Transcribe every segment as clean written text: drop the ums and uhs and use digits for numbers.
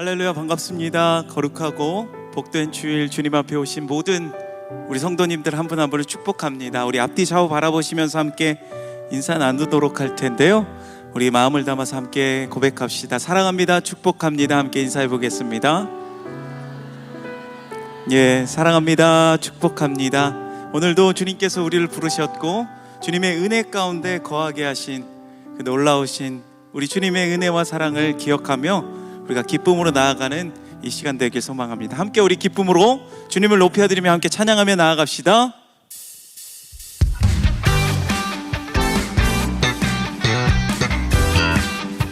할렐루야, 반갑습니다. 거룩하고 복된 주일 주님 앞에 오신 모든 우리 성도님들 한 분 한 분을 축복합니다. 우리 앞뒤 좌우 바라보시면서 함께 인사 나누도록 할 텐데요, 우리 마음을 담아서 함께 고백합시다. 사랑합니다, 축복합니다. 함께 인사해 보겠습니다. 예, 사랑합니다, 축복합니다. 오늘도 주님께서 우리를 부르셨고 주님의 은혜 가운데 거하게 하신 그 놀라우신 우리 주님의 은혜와 사랑을 기억하며 우리가 기쁨으로 나아가는 이 시간 되길 소망합니다. 함께 우리 기쁨으로 주님을 높여드리며 함께 찬양하며 나아갑시다.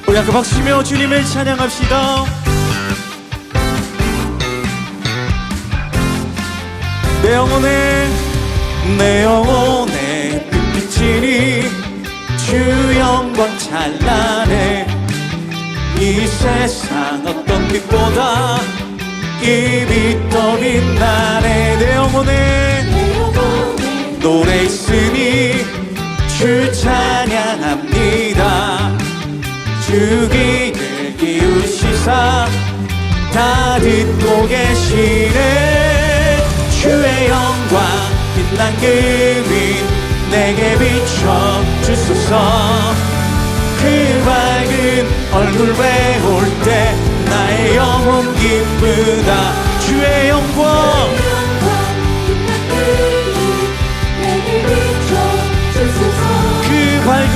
우리 함께 박수 치며 주님을 찬양합시다. 내 영혼에 빛비치니 주 영광 찬란해. 이 세상 어떤 빛보다 이 빛 더 빛나네. 내 영혼에 노래 있으니 주 찬양합니다. 주 귀를 기울이시사 다 듣고 계시네. 주의 영광 빛난 그 빛 내게 비춰 주소서. 그 밝은 얼굴 배울 때 나의 영혼 기쁘다. 주의 영광 그 밝은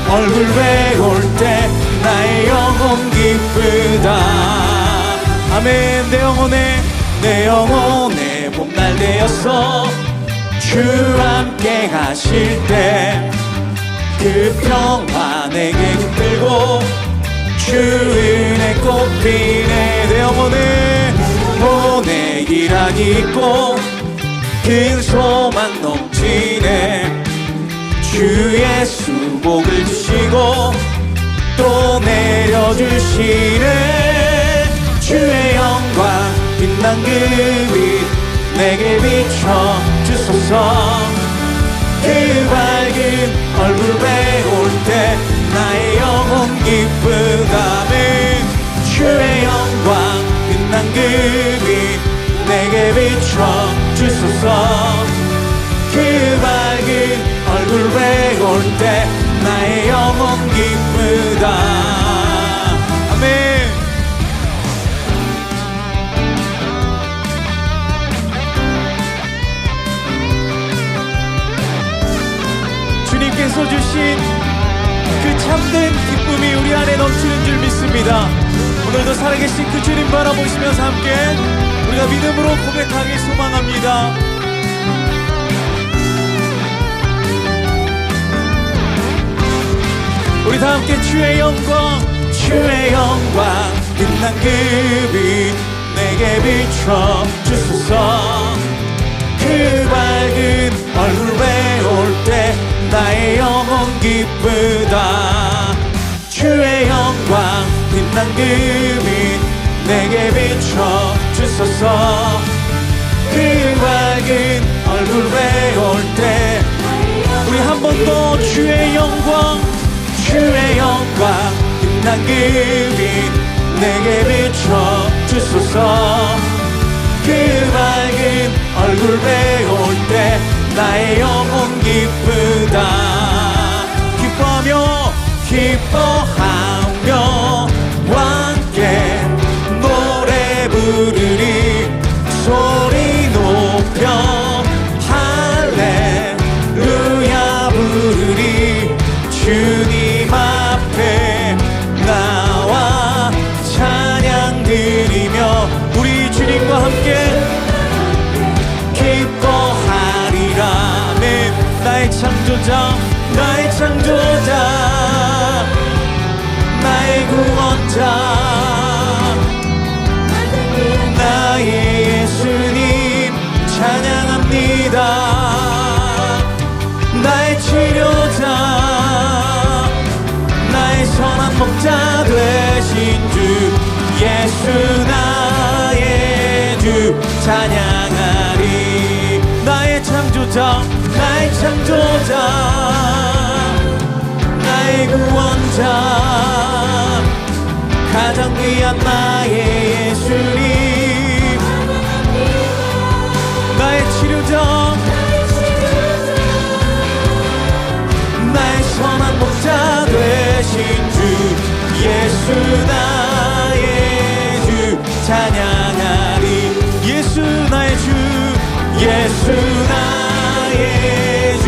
얼굴 배울 때 나의 영혼 기쁘다. 아멘. 내 영혼에 봄날 되어서 주 함께 가실 때 그 평화 내게 깃들고 주 은혜 꽃피네. 내 영혼에 보내기락이 있고 큰 소망 넘치네. 주 예수 복을 주시고 또 내려주시네. 주의 영광 빛난 그 빛 내게 비춰 주소서. 그 밝은 얼굴 배울 때 나의 영혼 기쁘다면 주의 영광 빛난 그 빛 내게 비춰 주소서. 그 밝은 얼굴 배울 때 나의 영혼 기쁘다. 아멘. 주님께서 주신 그 참된 기쁨이 우리 안에 넘치는 줄 믿습니다. 오늘도 살아계신 그 주님 바라보시면서 함께 우리가 믿음으로 고백하길 소망합니다. 우리 다 함께 주의 영광 빛난 그 빛 내게 비춰 주소서. 그 밝은 얼굴 배울 때 나의 영혼 기쁘다. 주의 영광 빛난 그 빛 내게 비춰 주소서. 그 밝은 얼굴 배울 때 우리 한 번 더 주의 영광 빛난 그 빛 내게 비춰 주소서. 그 밝은 얼굴 배울 때 나의 영혼 기쁘다. 기뻐하며 함께 노래 부르리. 소리 높여 할렐루야 부르리. 주님 앞에 나와 찬양 드리며 우리 주님과 함께 기뻐하리라. 아멘. 나의 창조자 나의 구원자 나의 예수님 찬양합니다. 나의 치료자 나의 선한 목자 되신 주 예수 나의 주 찬양하리. 나의 창조자 나의 구원자 가장 귀한 나의 예수님, 나의 치료자, 나의 선한 목자 되신 주 예수 나의 주 찬양하리. 예수 나의 주, 예수 나의 주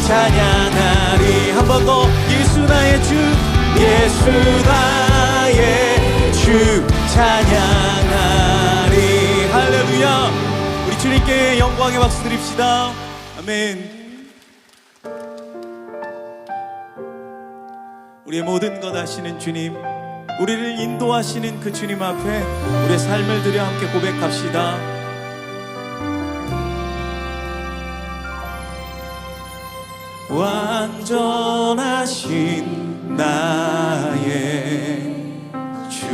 찬양하리. 한 번 더. 예수 나의 주, 예수 나의 주 찬양하리. 할렐루야. 우리 주님께 영광의 박수 드립시다. 아멘. 우리의 모든 것 아시는 주님, 우리를 인도하시는 그 주님 앞에 우리의 삶을 드려 함께 고백합시다. 완전하신 나의 주,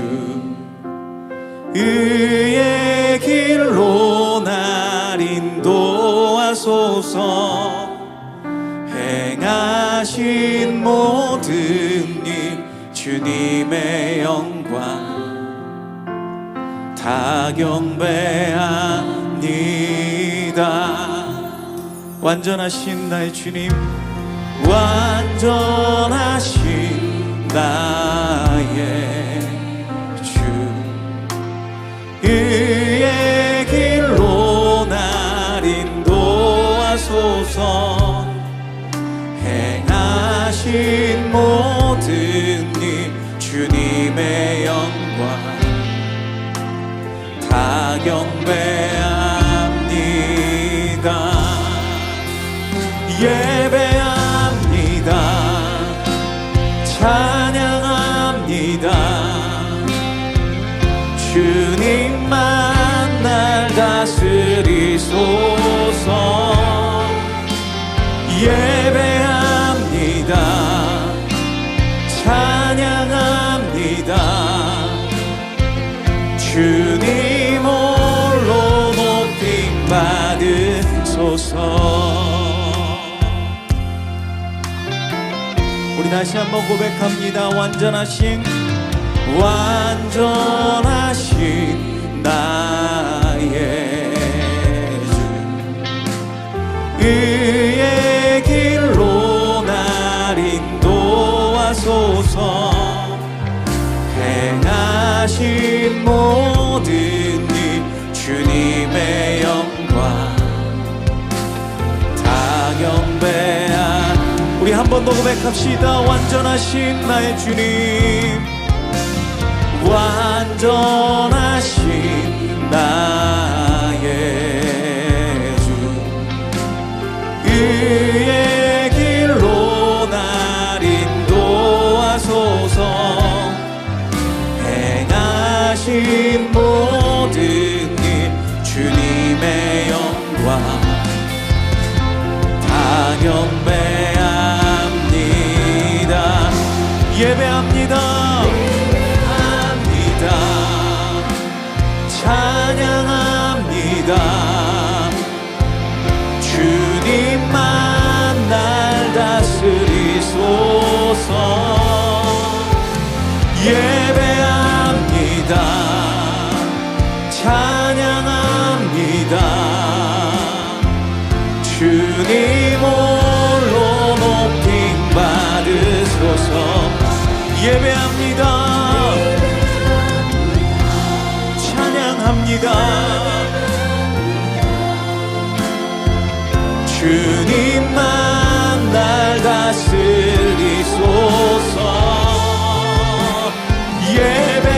의의 길로 날 인도하소서. 행하신 모든 일 주님의 영광 다 경배합니다. 완전하신 나의 주님, 완전하신 나의 주, 의의 길로 날 인도하소서. 행하신 모든 일 주님의 영광 다 경배합니다. 예배합니다. 찬양합니다. 주님만 날 다스리소서. 예배합니다. 찬양합니다. 주님 홀로 높임 받으소서. 우리 다시 한번 고백합니다. 완전하신 나의 주, 의의 길로 날 인도하소서. 행하신 모든 일 주님의 영광 다 경배한. 우리 한 번 더 고백합시다. 완전하신 나의 주님, 완전하신 나의 주, 의의 길로 날 인도하소서. 행하신 모든 일 주님의 영광 다 경배합니다. 예배합니다. 찬양합니다. 주님만 날 다스리소서. 예배합니다. 찬양합니다. 주님 홀로 높임 받으소서. 예배합니다. 주님만 날 다스리소서.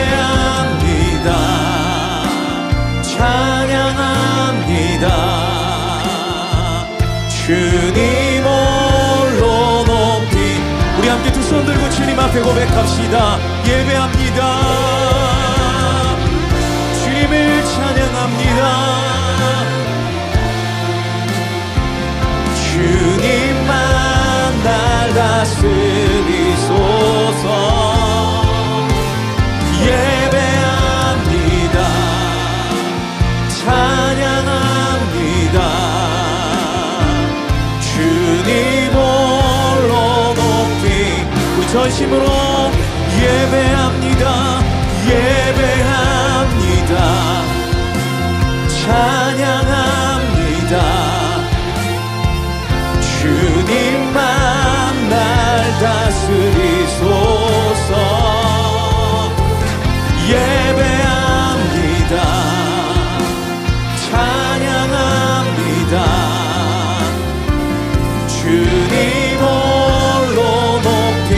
예배합니다. 찬양합니다. 주님 홀로 높이. 우리 함께 두 손 들고 주님 앞에 고백합시다. 예배합니다. 주님을 찬양합니다. 주님만 날 다스리소서. 예배합니다. 찬양합니다. 주님 홀로 높이. 우리 전심으로 예배합니다. 찬양합니다. 주님만 날 다스리소서. 예배합니다. 찬양합니다. 주님 홀로 높임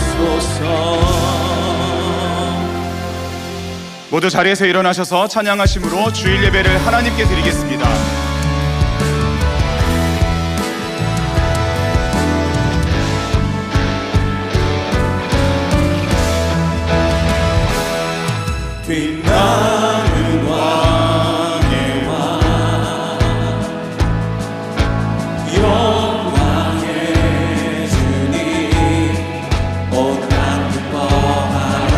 받으소서. 모두 자리에서 일어나셔서 찬양하심으로 주일 예배를 하나님께 드리겠습니다. 빛나는 왕의 왕, 영광의 주님, 온 땅 기뻐하라,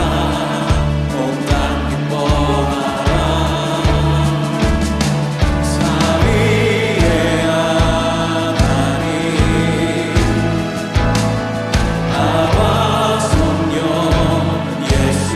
온 땅 기뻐하라. 삼위의 하나님, 아바 성령 예수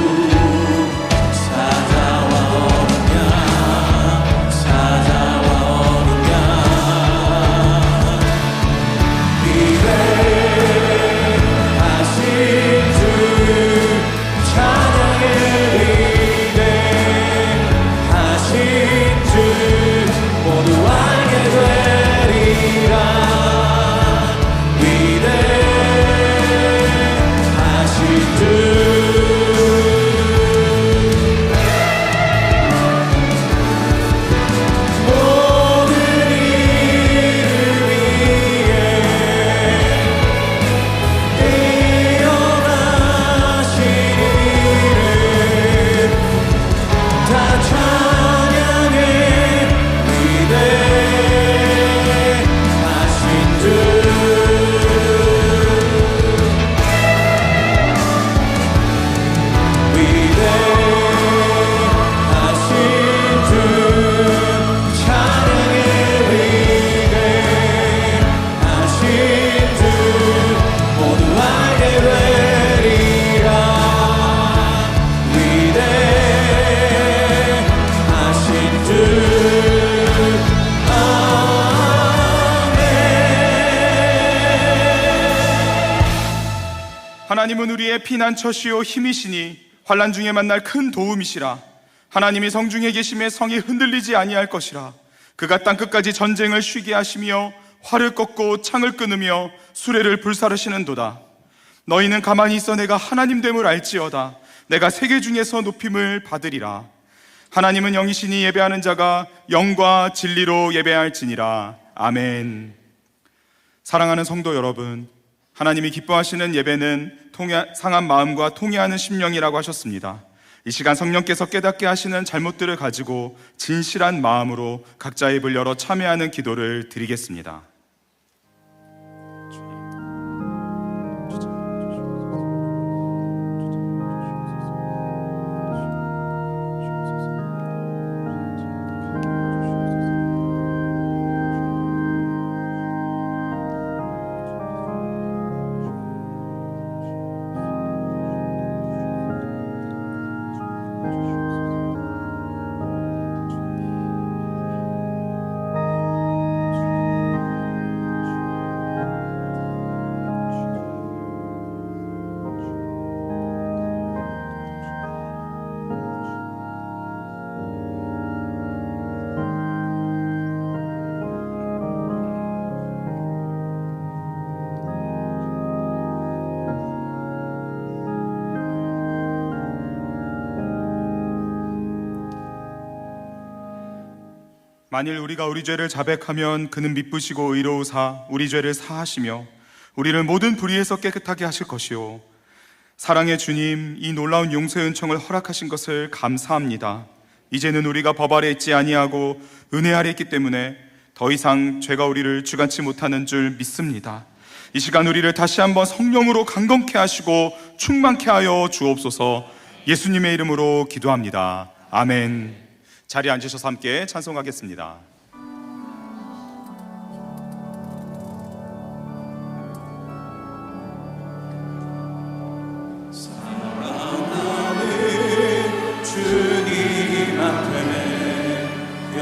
하나님은 우리의 피난처시요 힘이시니 환난 중에 만날 큰 도움이시라. 하나님이 성중에 계심에 성이 흔들리지 아니할 것이라. 그가 땅끝까지 전쟁을 쉬게 하시며 활을 꺾고 창을 끊으며 수레를 불사르시는도다. 너희는 가만히 있어 내가 하나님 됨을 알지어다. 내가 세계 중에서 높임을 받으리라. 하나님은 영이시니 예배하는 자가 영과 진리로 예배할지니라. 아멘. 사랑하는 성도 여러분, 하나님이 기뻐하시는 예배는 상한 마음과 통회하는 심령이라고 하셨습니다. 이 시간 성령께서 깨닫게 하시는 잘못들을 가지고 진실한 마음으로 각자의 입을 열어 참회하는 기도를 드리겠습니다. 만일 우리가 우리 죄를 자백하면 그는 미쁘시고 의로우사 우리 죄를 사하시며 우리를 모든 불의에서 깨끗하게 하실 것이요. 사랑의 주님, 이 놀라운 용서의 은총을 허락하신 것을 감사합니다. 이제는 우리가 법 아래 있지 아니하고 은혜 아래 있기 때문에 더 이상 죄가 우리를 주관치 못하는 줄 믿습니다. 이 시간 우리를 다시 한번 성령으로 강건케 하시고 충만케 하여 주옵소서. 예수님의 이름으로 기도합니다. 아멘. 자리에 앉으셔서 함께 찬송하겠습니다. 사랑하는 주님 앞에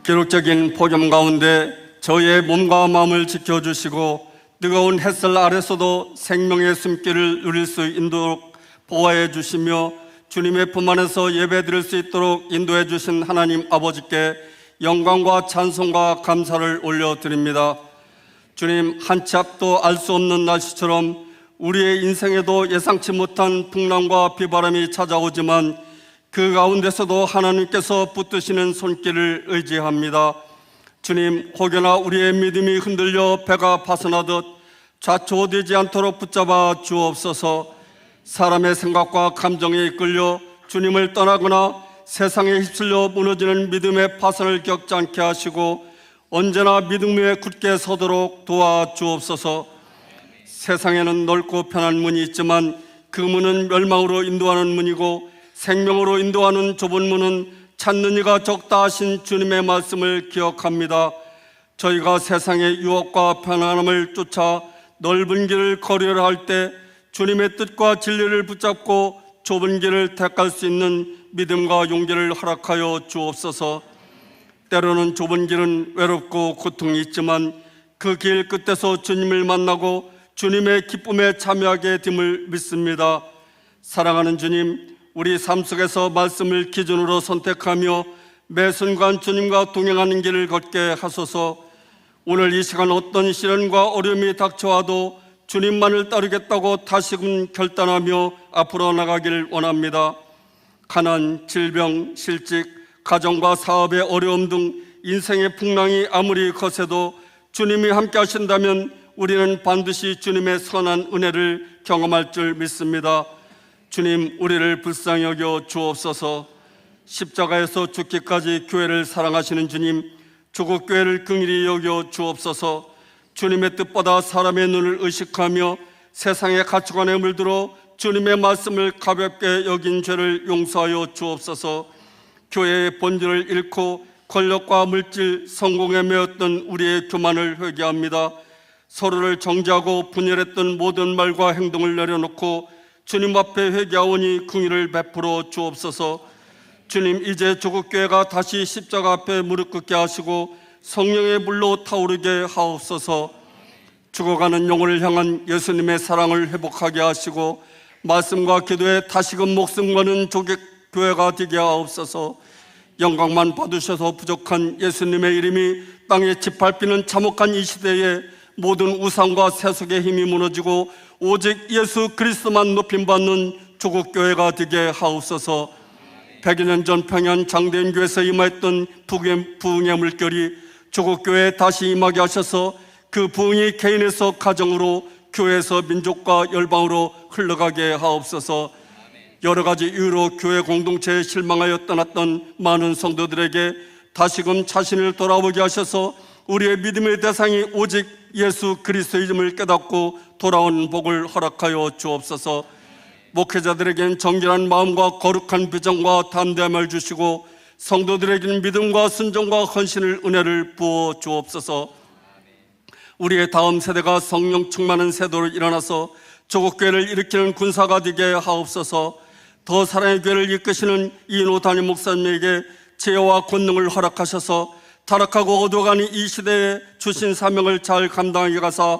기록적인 폭염 가운데 저의 몸과 마음을 지켜주시고 뜨거운 햇살 아래서도 생명의 숨길을 누릴 수 있도록 보호해 주시며 주님의 품 안에서 예배 드릴 수 있도록 인도해 주신 하나님 아버지께 영광과 찬송과 감사를 올려드립니다. 주님, 한 치 앞도 알 수 없는 날씨처럼 우리의 인생에도 예상치 못한 풍랑과 비바람이 찾아오지만 그 가운데서도 하나님께서 붙드시는 손길을 의지합니다. 주님, 혹여나 우리의 믿음이 흔들려 배가 파손하듯 좌초되지 않도록 붙잡아 주옵소서. 사람의 생각과 감정에 이끌려 주님을 떠나거나 세상에 휩쓸려 무너지는 믿음의 파손을 겪지 않게 하시고 언제나 믿음 위에 굳게 서도록 도와주옵소서. 세상에는 넓고 편한 문이 있지만 그 문은 멸망으로 인도하는 문이고 생명으로 인도하는 좁은 문은 찾는 이가 적다 하신 주님의 말씀을 기억합니다. 저희가 세상의 유혹과 편안함을 쫓아 넓은 길을 걸으려 할 때 주님의 뜻과 진리를 붙잡고 좁은 길을 택할 수 있는 믿음과 용기를 허락하여 주옵소서. 때로는 좁은 길은 외롭고 고통이 있지만 그 길 끝에서 주님을 만나고 주님의 기쁨에 참여하게 됨을 믿습니다. 사랑하는 주님, 우리 삶 속에서 말씀을 기준으로 선택하며 매 순간 주님과 동행하는 길을 걷게 하소서. 오늘 이 시간 어떤 시련과 어려움이 닥쳐와도 주님만을 따르겠다고 다시금 결단하며 앞으로 나가길 원합니다. 가난, 질병, 실직, 가정과 사업의 어려움 등 인생의 풍랑이 아무리 거세도 주님이 함께 하신다면 우리는 반드시 주님의 선한 은혜를 경험할 줄 믿습니다. 주님, 우리를 불쌍히 여겨 주옵소서. 십자가에서 죽기까지 교회를 사랑하시는 주님, 조국 교회를 긍휼히 여겨 주옵소서. 주님의 뜻보다 사람의 눈을 의식하며 세상의 가치관에 물들어 주님의 말씀을 가볍게 여긴 죄를 용서하여 주옵소서. 교회의 본질을 잃고 권력과 물질, 성공에 매였던 우리의 교만을 회개합니다. 서로를 정죄하고 분열했던 모든 말과 행동을 내려놓고 주님 앞에 회개하오니 긍휼을 베풀어 주옵소서. 주님, 이제 조국교회가 다시 십자가 앞에 무릎 꿇게 하시고 성령의 물로 타오르게 하옵소서. 죽어가는 영혼을 향한 예수님의 사랑을 회복하게 하시고 말씀과 기도에 다시금 목숨 거는 조국교회가 되게 하옵소서. 영광만 받으셔서 부족한 예수님의 이름이 땅에 짓밟히는 참혹한 이 시대에 모든 우상과 세속의 힘이 무너지고 오직 예수 그리스도만 높임받는 조국교회가 되게 하옵소서. 100여 년 전 평양 장대인 교회에서 임하였던 부흥의 물결이 조국교회에 다시 임하게 하셔서 그 부흥이 개인에서 가정으로 교회에서 민족과 열방으로 흘러가게 하옵소서. 여러 가지 이유로 교회 공동체에 실망하여 떠났던 많은 성도들에게 다시금 자신을 돌아보게 하셔서 우리의 믿음의 대상이 오직 예수 그리스도임을 깨닫고 돌아온 복을 허락하여 주옵소서. 목회자들에겐 정결한 마음과 거룩한 비전과 담대함을 주시고 성도들에게는 믿음과 순종과 헌신을 은혜를 부어 주옵소서. 우리의 다음 세대가 성령 충만한 세도로 일어나서 조국교회를 일으키는 군사가 되게 하옵소서. 더 사랑의 교회를 이끄시는 이인호 담임 목사님에게 지혜와 권능을 허락하셔서 타락하고 어두워가는 이 시대에 주신 사명을 잘 감당하게 하사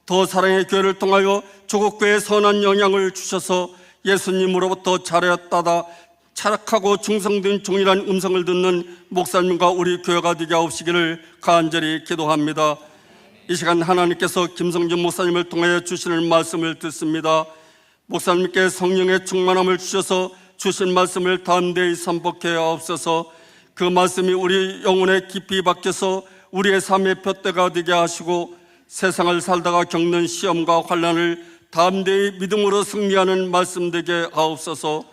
더 사랑의 교회를 통하여 조국교회에 선한 영향을 주셔서 예수님으로부터 잘하였다다 차락하고 충성된 종이란 음성을 듣는 목사님과 우리 교회가 되게 하옵시기를 간절히 기도합니다. 이 시간 하나님께서 김성준 목사님을 통하여 주시는 말씀을 듣습니다. 목사님께 성령의 충만함을 주셔서 주신 말씀을 담대히 선포해 하옵소서. 그 말씀이 우리 영혼에 깊이 박혀서 우리의 삶의 푯대가 되게 하시고 세상을 살다가 겪는 시험과 환난을 담대히 믿음으로 승리하는 말씀 되게 하옵소서.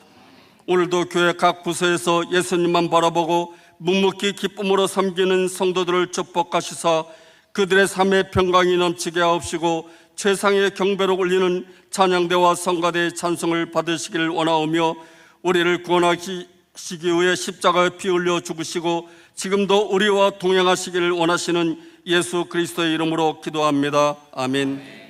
오늘도 교회 각 부서에서 예수님만 바라보고 묵묵히 기쁨으로 섬기는 성도들을 축복하시사 그들의 삶의 평강이 넘치게 하옵시고 최상의 경배로 올리는 찬양대와 성가대의 찬송을 받으시기를 원하오며 우리를 구원하시기 위해 십자가에 피 흘려 죽으시고 지금도 우리와 동행하시기를 원하시는 예수 그리스도의 이름으로 기도합니다. 아멘.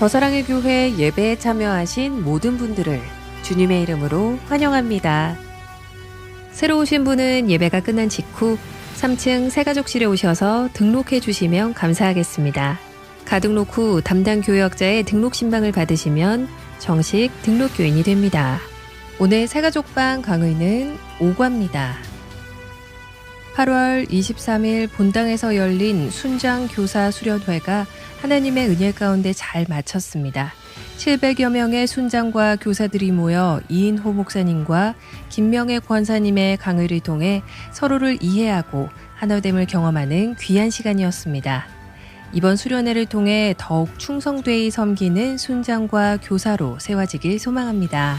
더사랑의 교회 예배에 참여하신 모든 분들을 주님의 이름으로 환영합니다. 새로 오신 분은 예배가 끝난 직후 3층 새가족실에 오셔서 등록해 주시면 감사하겠습니다. 가등록 후 담당 교역자의 등록 신방을 받으시면 정식 등록교인이 됩니다. 오늘 새가족방 강의는 5과입니다. 8월 23일 본당에서 열린 순장 교사 수련회가 하나님의 은혜 가운데 잘 마쳤습니다. 700여 명의 순장과 교사들이 모여 이인호 목사님과 김명애 권사님의 강의를 통해 서로를 이해하고 하나됨을 경험하는 귀한 시간이었습니다. 이번 수련회를 통해 더욱 충성되이 섬기는 순장과 교사로 세워지길 소망합니다.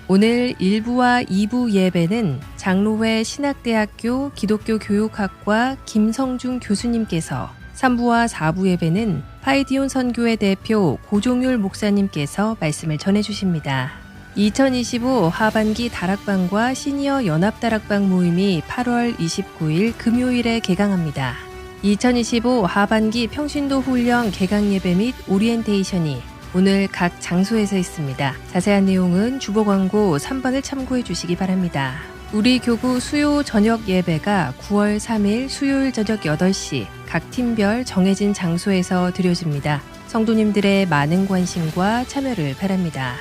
오늘 1부와 2부 예배는 장로회 신학대학교 기독교 교육학과 김성중 교수님께서, 3부와 4부 예배는 파이디온 선교회 대표 고종율 목사님께서 말씀을 전해주십니다. 2025 하반기 다락방과 시니어 연합다락방 모임이 8월 29일 금요일에 개강합니다. 2025 하반기 평신도 훈련 개강 예배 및 오리엔테이션이 오늘 각 장소에서 있습니다. 자세한 내용은 주보 광고 3번을 참고해 주시기 바랍니다. 우리 교구 수요 저녁 예배가 9월 3일 수요일 저녁 8시 각 팀별 정해진 장소에서 드려집니다. 성도님들의 많은 관심과 참여를 바랍니다.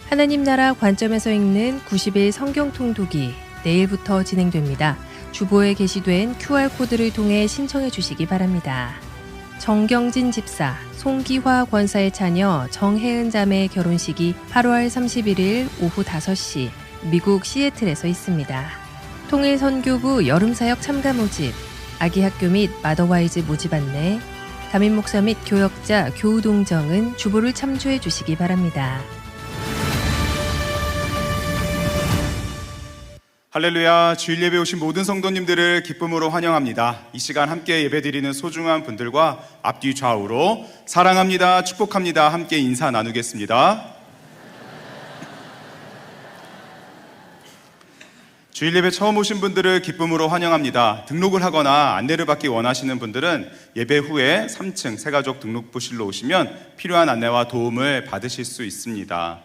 하나님 나라 관점에서 읽는 90일 성경 통독이 내일부터 진행됩니다. 주보에 게시된 QR코드를 통해 신청해 주시기 바랍니다. 정경진 집사, 송기화 권사의 자녀 정혜은 자매의 결혼식이 8월 31일 오후 5시 미국 시애틀에서 있습니다. 통일선교부 여름사역 참가 모집, 아기학교 및 마더와이즈 모집 안내, 담임 목사 및 교역자 교우 동정은 주보를 참조해 주시기 바랍니다. 할렐루야. 주일 예배 오신 모든 성도님들을 기쁨으로 환영합니다. 이 시간 함께 예배드리는 소중한 분들과 앞뒤 좌우로 사랑합니다, 축복합니다 함께 인사 나누겠습니다. 주일 예배 처음 오신 분들을 기쁨으로 환영합니다. 등록을 하거나 안내를 받기 원하시는 분들은 예배 후에 3층 새가족 등록부실로 오시면 필요한 안내와 도움을 받으실 수 있습니다.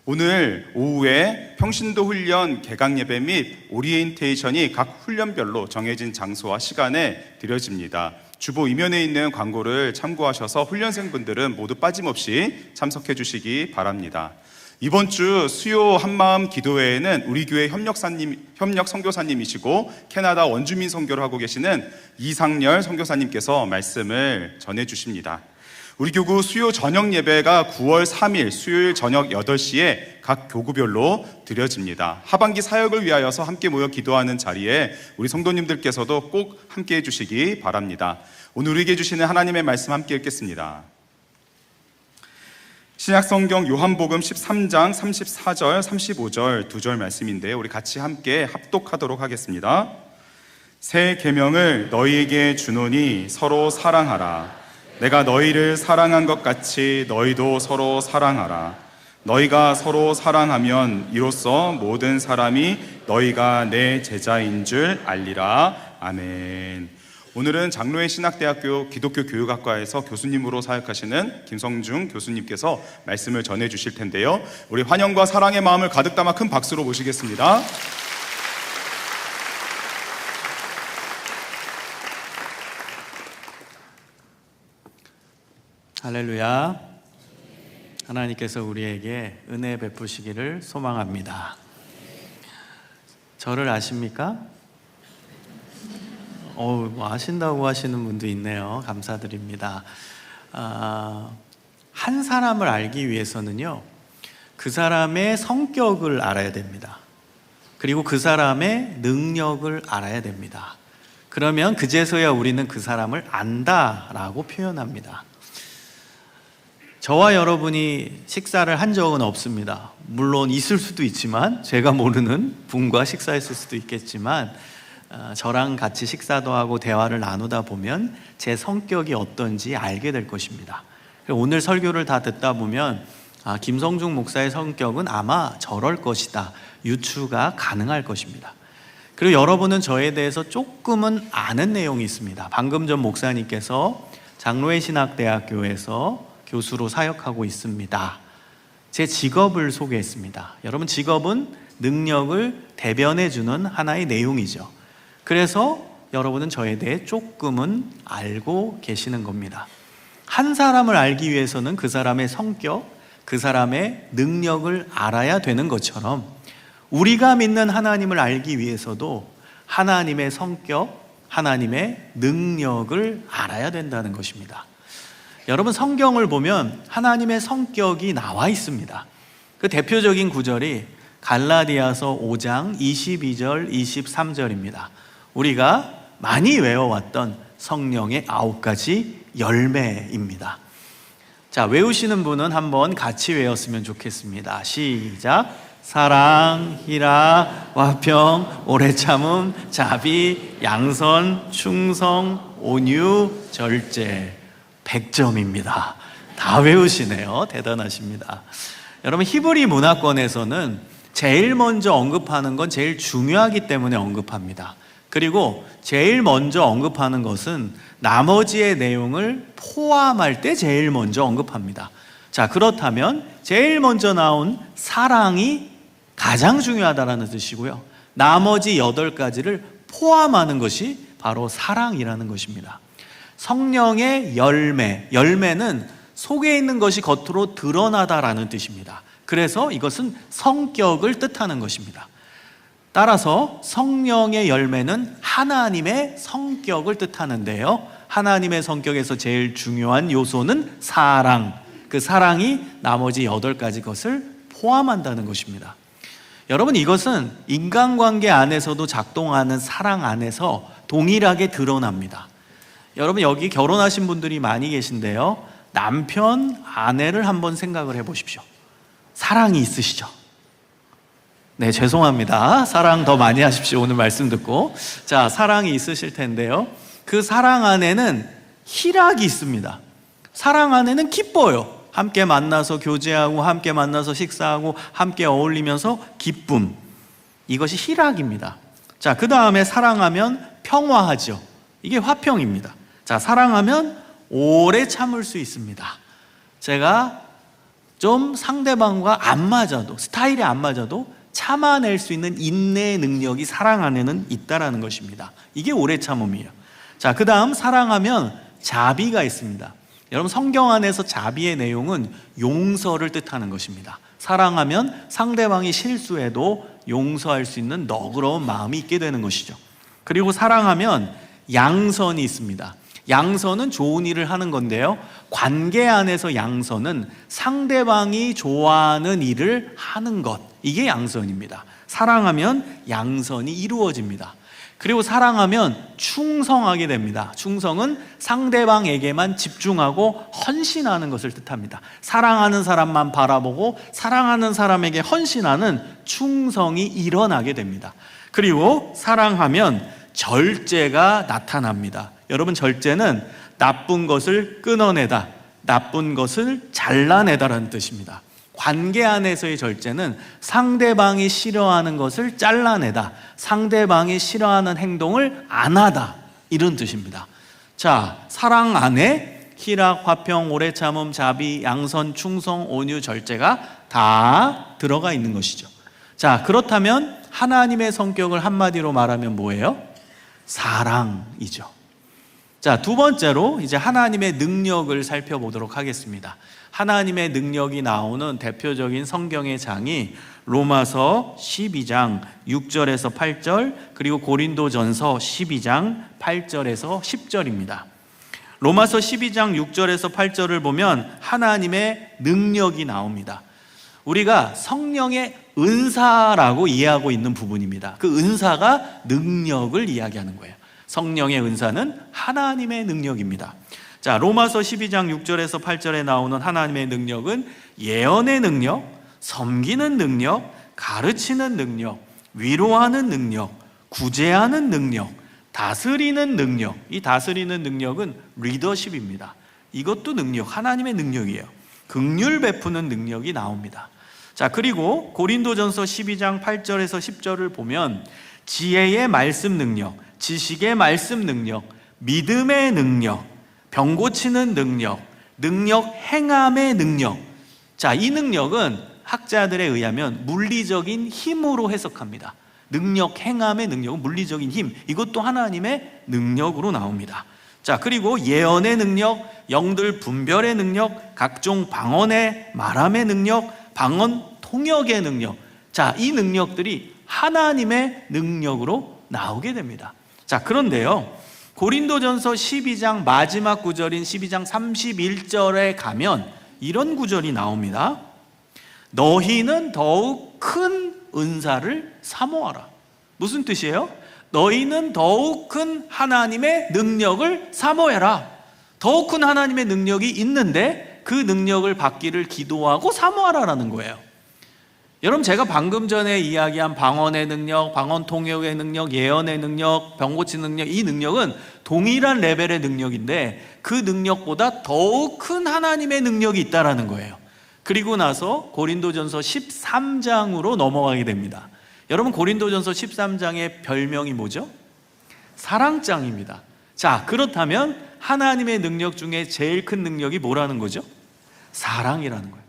오늘 오후에 평신도 훈련 개강 예배 및 오리엔테이션이 각 훈련별로 정해진 장소와 시간에 드려집니다. 주보 이면에 있는 광고를 참고하셔서 훈련생분들은 모두 빠짐없이 참석해 주시기 바랍니다. 이번 주 수요 한마음 기도회에는 우리 교회 협력 선교사님이시고 캐나다 원주민 선교를 하고 계시는 이상열 선교사님께서 말씀을 전해 주십니다. 우리 교구 수요 저녁 예배가 9월 3일 수요일 저녁 8시에 각 교구별로 드려집니다. 하반기 사역을 위하여서 함께 모여 기도하는 자리에 우리 성도님들께서도 꼭 함께 해주시기 바랍니다. 오늘 우리에게 주시는 하나님의 말씀 함께 읽겠습니다. 신약성경 요한복음 13장 34절 35절 두 절 말씀인데요, 우리 같이 함께 합독하도록 하겠습니다. 새 계명을 너희에게 주노니 서로 사랑하라. 내가 너희를 사랑한 것 같이 너희도 서로 사랑하라. 너희가 서로 사랑하면 이로써 모든 사람이 너희가 내 제자인 줄 알리라. 아멘. 오늘은 장로회 신학대학교 기독교 교육학과에서 교수님으로 사역하시는 김성중 교수님께서 말씀을 전해 주실 텐데요, 우리 환영과 사랑의 마음을 가득 담아 큰 박수로 모시겠습니다. 할렐루야. 하나님께서 우리에게 은혜 베푸시기를 소망합니다. 저를 아십니까? 아신다고 하시는 분도 있네요. 감사드립니다. 한 사람을 알기 위해서는요, 그 사람의 성격을 알아야 됩니다. 그리고 그 사람의 능력을 알아야 됩니다. 그러면 그제서야 우리는 그 사람을 안다라고 표현합니다. 저와 여러분이 식사를 한 적은 없습니다. 물론 있을 수도 있지만, 제가 모르는 분과 식사했을 수도 있겠지만, 저랑 같이 식사도 하고 대화를 나누다 보면 제 성격이 어떤지 알게 될 것입니다. 오늘 설교를 다 듣다 보면 김성중 목사의 성격은 아마 저럴 것이다, 유추가 가능할 것입니다. 그리고 여러분은 저에 대해서 조금은 아는 내용이 있습니다. 방금 전 목사님께서 장로회 신학대학교에서 교수로 사역하고 있습니다. 제 직업을 소개했습니다. 여러분, 직업은 능력을 대변해주는 하나의 내용이죠. 그래서 여러분은 저에 대해 조금은 알고 계시는 겁니다. 한 사람을 알기 위해서는 그 사람의 성격, 그 사람의 능력을 알아야 되는 것처럼 우리가 믿는 하나님을 알기 위해서도 하나님의 성격, 하나님의 능력을 알아야 된다는 것입니다. 여러분, 성경을 보면 하나님의 성격이 나와 있습니다. 그 대표적인 구절이 갈라디아서 5장 22절, 23절입니다. 우리가 많이 외워왔던 성령의 9가지 열매입니다. 자, 외우시는 분은 한번 같이 외웠으면 좋겠습니다. 시작. 사랑, 희락, 화평, 오래 참음, 자비, 양선, 충성, 온유, 절제. 100점입니다. 다 외우시네요. 대단하십니다. 여러분, 히브리 문화권에서는 제일 먼저 언급하는 건 제일 중요하기 때문에 언급합니다. 그리고 제일 먼저 언급하는 것은 나머지의 내용을 포함할 때 제일 먼저 언급합니다. 자, 그렇다면 제일 먼저 나온 사랑이 가장 중요하다는 뜻이고요. 나머지 8가지를 포함하는 것이 바로 사랑이라는 것입니다. 성령의 열매, 열매는 속에 있는 것이 겉으로 드러나다라는 뜻입니다. 그래서 이것은 성격을 뜻하는 것입니다. 따라서 성령의 열매는 하나님의 성격을 뜻하는데요, 하나님의 성격에서 제일 중요한 요소는 사랑, 그 사랑이 나머지 8가지 것을 포함한다는 것입니다. 여러분, 이것은 인간관계 안에서도 작동하는 사랑 안에서 동일하게 드러납니다. 여러분, 여기 결혼하신 분들이 많이 계신데요, 남편, 아내를 한번 생각을 해보십시오. 사랑이 있으시죠? 네, 죄송합니다. 사랑 더 많이 하십시오. 오늘 말씀 듣고. 자, 사랑이 있으실 텐데요, 그 사랑 안에는 희락이 있습니다. 사랑 안에는 기뻐요. 함께 만나서 교제하고, 함께 만나서 식사하고, 함께 어울리면서 기쁨. 이것이 희락입니다. 자, 그 다음에 사랑하면 평화하죠. 이게 화평입니다. 자, 사랑하면 오래 참을 수 있습니다. 제가 좀 상대방과 안 맞아도, 스타일이 안 맞아도 참아낼 수 있는 인내의 능력이 사랑 안에는 있다라는 것입니다. 이게 오래 참음이에요. 자, 그 다음 사랑하면 자비가 있습니다. 여러분, 성경 안에서 자비의 내용은 용서를 뜻하는 것입니다. 사랑하면 상대방이 실수해도 용서할 수 있는 너그러운 마음이 있게 되는 것이죠. 그리고 사랑하면 양선이 있습니다. 양선은 좋은 일을 하는 건데요, 관계 안에서 양선은 상대방이 좋아하는 일을 하는 것, 이게 양선입니다. 사랑하면 양선이 이루어집니다. 그리고 사랑하면 충성하게 됩니다. 충성은 상대방에게만 집중하고 헌신하는 것을 뜻합니다. 사랑하는 사람만 바라보고 사랑하는 사람에게 헌신하는 충성이 일어나게 됩니다. 그리고 사랑하면 절제가 나타납니다. 여러분, 절제는 나쁜 것을 끊어내다, 나쁜 것을 잘라내다라는 뜻입니다. 관계 안에서의 절제는 상대방이 싫어하는 것을 잘라내다, 상대방이 싫어하는 행동을 안 하다, 이런 뜻입니다. 자, 사랑 안에 희락, 화평, 오래 참음, 자비, 양선, 충성, 온유, 절제가 다 들어가 있는 것이죠. 자, 그렇다면 하나님의 성격을 한마디로 말하면 뭐예요? 사랑이죠. 자, 두 번째로 이제 하나님의 능력을 살펴보도록 하겠습니다. 하나님의 능력이 나오는 대표적인 성경의 장이 로마서 12장 6절에서 8절, 그리고 고린도전서 12장 8절에서 10절입니다. 로마서 12장 6절에서 8절을 보면 하나님의 능력이 나옵니다. 우리가 성령의 은사라고 이해하고 있는 부분입니다. 그 은사가 능력을 이야기하는 거예요. 성령의 은사는 하나님의 능력입니다. 자, 로마서 12장 6절에서 8절에 나오는 하나님의 능력은 예언의 능력, 섬기는 능력, 가르치는 능력, 위로하는 능력, 구제하는 능력, 다스리는 능력. 이 다스리는 능력은 리더십입니다. 이것도 능력, 하나님의 능력이에요. 긍휼 베푸는 능력이 나옵니다. 자, 그리고 고린도전서 12장 8절에서 10절을 보면 지혜의 말씀 능력, 지식의 말씀 능력, 믿음의 능력, 병 고치는 능력, 능력 행함의 능력. 자, 이 능력은 학자들에 의하면 물리적인 힘으로 해석합니다. 능력 행함의 능력은 물리적인 힘, 이것도 하나님의 능력으로 나옵니다. 자, 그리고 예언의 능력, 영들 분별의 능력, 각종 방언의 말함의 능력, 방언 통역의 능력. 자, 이 능력들이 하나님의 능력으로 나오게 됩니다. 자, 그런데요, 고린도전서 12장 마지막 구절인 12장 31절에 가면 이런 구절이 나옵니다. 너희는 더욱 큰 은사를 사모하라. 무슨 뜻이에요? 너희는 더욱 큰 하나님의 능력을 사모해라. 더욱 큰 하나님의 능력이 있는데 그 능력을 받기를 기도하고 사모하라라는 거예요. 여러분, 제가 방금 전에 이야기한 방언의 능력, 방언 통역의 능력, 예언의 능력, 병 고치는 능력, 이 능력은 동일한 레벨의 능력인데 그 능력보다 더욱 큰 하나님의 능력이 있다라는 거예요. 그리고 나서 고린도전서 13장으로 넘어가게 됩니다. 여러분, 고린도전서 13장의 별명이 뭐죠? 사랑장입니다. 자, 그렇다면 하나님의 능력 중에 제일 큰 능력이 뭐라는 거죠? 사랑이라는 거예요.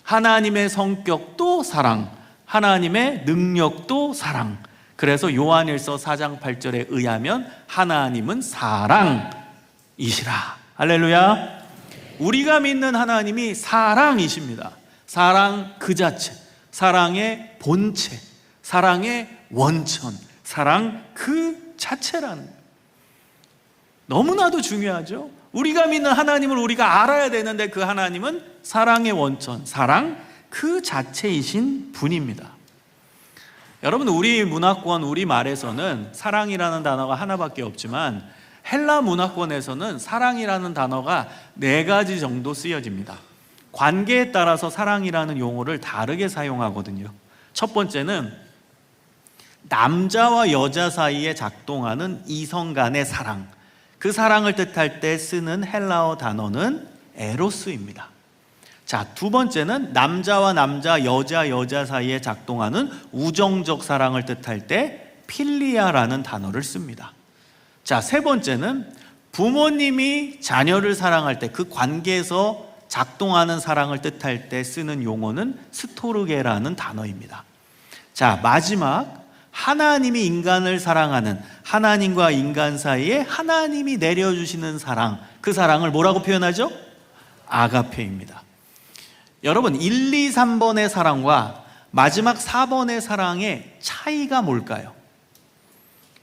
하나님의 성격도 사랑, 하나님의 능력도 사랑. 그래서 요한일서 4장 8절에 의하면 하나님은 사랑이시라. 할렐루야. 우리가 믿는 하나님이 사랑이십니다. 사랑 그 자체, 사랑의 본체, 사랑의 원천, 사랑 그 자체라는 거예요. 너무나도 중요하죠. 우리가 믿는 하나님을 우리가 알아야 되는데 그 하나님은 사랑의 원천, 사랑 그 자체이신 분입니다. 여러분, 우리 문화권, 우리 말에서는 사랑이라는 단어가 하나밖에 없지만 헬라 문화권에서는 사랑이라는 단어가 4가지 정도 쓰여집니다. 관계에 따라서 사랑이라는 용어를 다르게 사용하거든요. 첫 번째는 남자와 여자 사이에 작동하는 이성 간의 사랑, 그 사랑을 뜻할 때 쓰는 헬라어 단어는 에로스입니다. 자, 두 번째는 남자와 남자, 여자 사이에 작동하는 우정적 사랑을 뜻할 때 필리아라는 단어를 씁니다. 자, 세 번째는 부모님이 자녀를 사랑할 때 그 관계에서 작동하는 사랑을 뜻할 때 쓰는 용어는 스토르게라는 단어입니다. 자, 마지막, 하나님이 인간을 사랑하는, 하나님과 인간 사이에 하나님이 내려주시는 사랑, 그 사랑을 뭐라고 표현하죠? 아가페입니다. 여러분, 1, 2, 3번의 사랑과 마지막 4번의 사랑의 차이가 뭘까요?